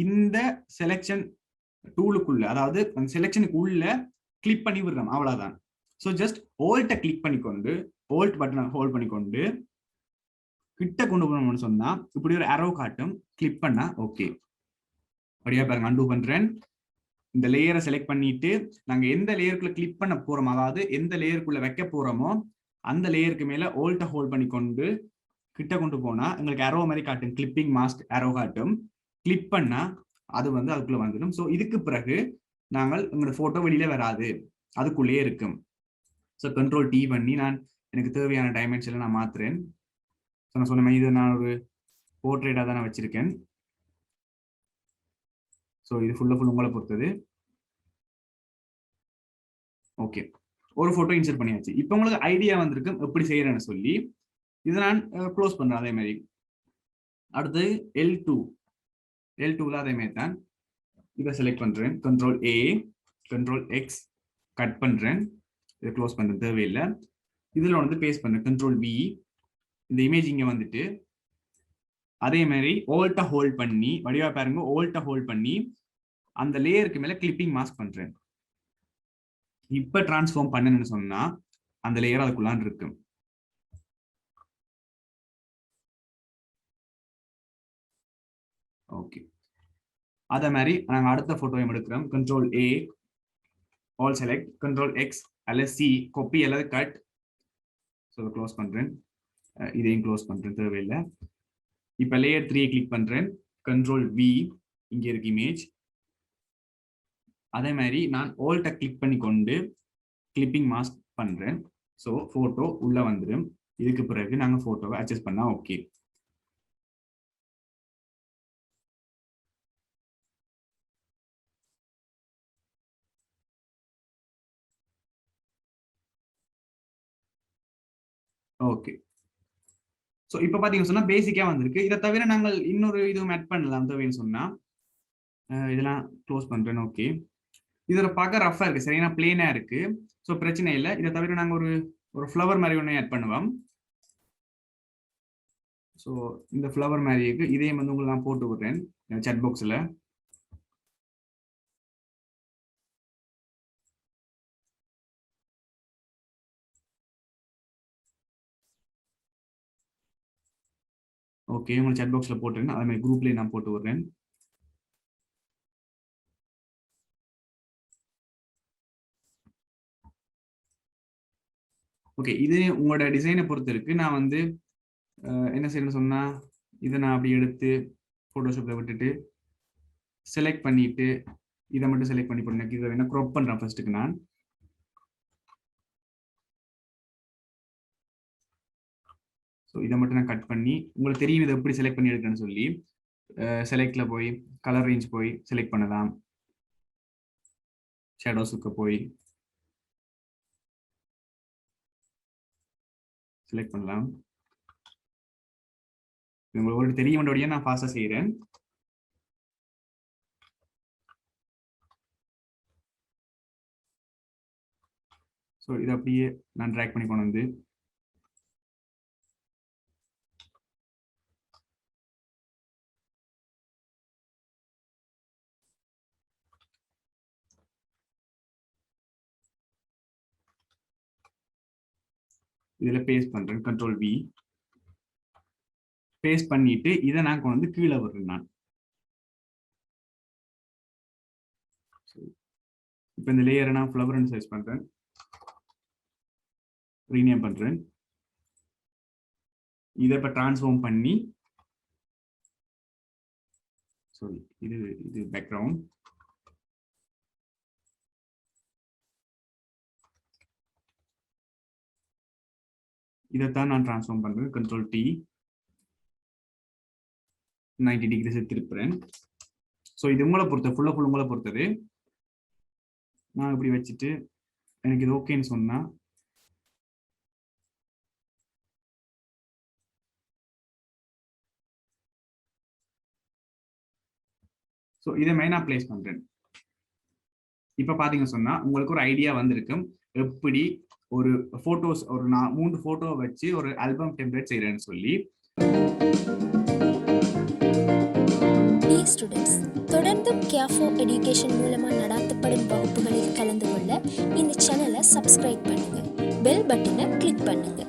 இந்த செலக்ஷன் டூலுக்குள்ள, அதாவது அந்த செலக்ஷனுக்கு உள்ள கிளிக் பண்ணி விடுறோம், அவ்வளவுதான். ஸோ ஜஸ்ட் ஓல்ட்டை கிளிக் பண்ணிக்கொண்டு ஓல்ட் பட்டனை ஹோல்ட் பண்ணிக்கொண்டு கிட்ட கொண்டு போகணும்னு சொன்னா இப்படி ஒரு அரோ காட்டும், கிளிக் பண்ணா ஓகே. அப்படியா பாருங்க, அன்டூ பண்றேன். இந்த லேயரை செலக்ட் பண்ணிட்டு நாங்க எந்த லேயருக்குள்ள கிளிக் பண்ண போறோம், அதாவது எந்த லேயருக்குள்ள வைக்க போறோமோ அந்த லேயருக்கு மேல ஓல்ட்டை ஹோல்ட் பண்ணிக்கொண்டு கிட்ட கொண்டு போனா எங்களுக்கு அரோ மாதிரி காட்டும், கிளிப்பிங் மாஸ்க் அரோ காட்டும். கிளிக் பண்ணா அது வந்து அதுக்குள்ள வந்துடும். ஸோ இதுக்கு பிறகு நாங்கள் உங்களோட போட்டோ வெளியில வராது, அதுக்குள்ளேயே இருக்கும். ஸோ கண்ட்ரோல் T பண்ணி நான் எனக்கு தேவையான டைமென்ஷன்ல நான் மாத்துறேன். ஸோ நான் சொன்ன மாதிரி இது நான் ஒரு போர்ட்ரேட்டா தான் நான் வச்சிருக்கேன். ஸோ இது ஃபுல் உங்களை பொறுத்தது. ஓகே, ஒரு போட்டோ இன்சர்ட் பண்ணியாச்சு. இப்போ உங்களுக்கு ஐடியா வந்திருக்கு எப்படி செய்யறேன்னு சொல்லி. இதை நான் க்ளோஸ் பண்றேன். அதே மாதிரி அடுத்து L2ல அதே மாதிரி தான் இதை செலக்ட் பண்றேன். Control A control X cut பண்றேன், இதை க்ளோஸ் பண்றது தேவையில்லை. இதுல வந்து பேஸ்ட் பண்றேன் கண்ட்ரோல் V. இந்த இமேஜ் இங்க வந்துட்டு அதே மாதிரி ஓல்ட்டை ஹோல்ட் பண்ணி வடிவா பாருங்க, ஓல்ட்டை ஹோல்ட் பண்ணி அந்த லேயருக்கு மேல கிளிப்பிங் மாஸ்க் பண்றேன். இப்ப டிரான்ஸ்ஃபார்ம் பண்ணணும்னு சொன்னா அந்த லேயர் அதுக்குள்ளான் இருக்கும். ஓகே, அதே மாதிரி நாங்க அடுத்த போட்டோவையும் எடுக்கிறோம். Control A all select control X அல்லது சி காப்பி அல்லது கட். ஸோ அதை க்ளோஸ் பண்ணுறேன், இதையும் க்ளோஸ் பண்ணுறேன், தேவையில்லை. இப்போ லேயர் 3 கிளிக் பண்ணுறேன், கண்ட்ரோல் வி, இங்கே இருக்கு இமேஜ். அதே மாதிரி நான் ஆல்ட்டை கிளிக் பண்ணி கொண்டு கிளிப்பிங் மாஸ்க் பண்ணுறேன். ஸோ ஃபோட்டோ உள்ளே வந்துடும். இதுக்கு பிறகு நாங்கள் ஃபோட்டோவை அட்ஜஸ்ட் பண்ணால் ஓகே. ஓகே, ஸோ இப்போ பார்த்தீங்கன்னு சொன்னால் பேசிக்காக வந்திருக்கு. இதை தவிர நாங்கள் இன்னொரு இதுவும் ஆட் பண்ணலாம் தேவைன்னு சொன்னால். இதெல்லாம் க்ளோஸ் பண்ணுறேன். ஓகே, இதோட பார்க்க ரஃபாக இருக்குது, சரியான பிளேனாக இருக்குது. ஸோ பிரச்சனை இல்லை. இதை தவிர நாங்கள் ஒரு ஃப்ளவர் மாதிரி ஒன்று ஆட் பண்ணுவோம். ஸோ இந்த ஃப்ளவர் மாதிரி இருக்குது, இதையும் வந்து உங்களுக்கு நான் போட்டு விடுறேன் சாட் பாக்ஸில். ஓகே, உங்களுக்கு சாட் பாக்ஸில் போட்டுருங்க. அதே மாதிரி குரூப்லேயே நான் போட்டு விடுறேன். ஓகே, இது உங்களோட டிசைனை பொறுத்து இருக்கு. நான் வந்து என்ன செய்யணும்னு சொன்னா, இதை நான் அப்படி எடுத்து போட்டோஷாப்ல விட்டுட்டு செலக்ட் பண்ணிட்டு இதை மட்டும் செலக்ட் பண்ணி போட்டு இதை வேணா க்ராப் பண்றேன் ஃபர்ஸ்ட்டுக்கு நான். ஸோ இதை மட்டும் நான் கட் பண்ணி, உங்களுக்கு தெரியும் இதை எப்படி செலக்ட் பண்ணி எடுக்கணும்னு சொல்லி. செலக்ட்ல போய் கலர் ரேஞ்ச் போய் செலக்ட் பண்ணலாம், ஷேடோஸுக்கு போய் செலக்ட் பண்ணலாம். உங்களுக்கு தெரியும், நான் ஃபாஸ்டா செய்யறேன். ஸோ இதை அப்படியே நான் ட்ராக் பண்ணி கொண்டு வந்து இதில் பேஸ்ட் பண்றேன், கண்ட்ரோல் வி. பேஸ்ட் பண்ணிட்டு இதை நான் கொண்டு வந்து கீழே விடுறேன் நான். இப்போ இந்த லேயரை நான் ஃப்ளவர்னு சர்ச் பண்றேன், ரீநேம் பண்றேன். இதை இப்போ டிரான்ஸ்ஃபார்ம் பண்ணி, சாரி இது பேக்ரவுண்ட். இதைத்தான் நான் டிரான்ஸ்ஃபார்ம் பண்றேன், கண்ட்ரோல் டி, 90 டிகிரிஸ் திருப்புறேன். ஸோ இது உங்களை பொறுத்தது, ஃபுல் உங்களை பொறுத்தது. நான் இப்படி வச்சுட்டு எனக்கு இது ஓகேன்னு சொன்னா, ஸோ இதை மெயினாக பிளேஸ் பண்றேன். இப்போ பார்த்தீங்கன்னு சொன்னா உங்களுக்கு ஒரு ஐடியா வந்திருக்கும், எப்படி ஒரு போட்டோஸ், ஒரு 3 போட்டோ வச்சு ஒரு ஆல்பம் டெம்ப்ளேட் செய்யறேன்னு சொல்லி. ஸ்டூடெண்ட்ஸ், தொடர்ந்தும் கேஃபோ எஜுகேஷன் மூலமாக நடாத்தப்படும் வகுப்புகளில் கலந்து கொள்ள இந்த சேனலை சப்ஸ்கிரைப் பண்ணுங்க, பெல் பட்டனை கிளிக் பண்ணுங்க.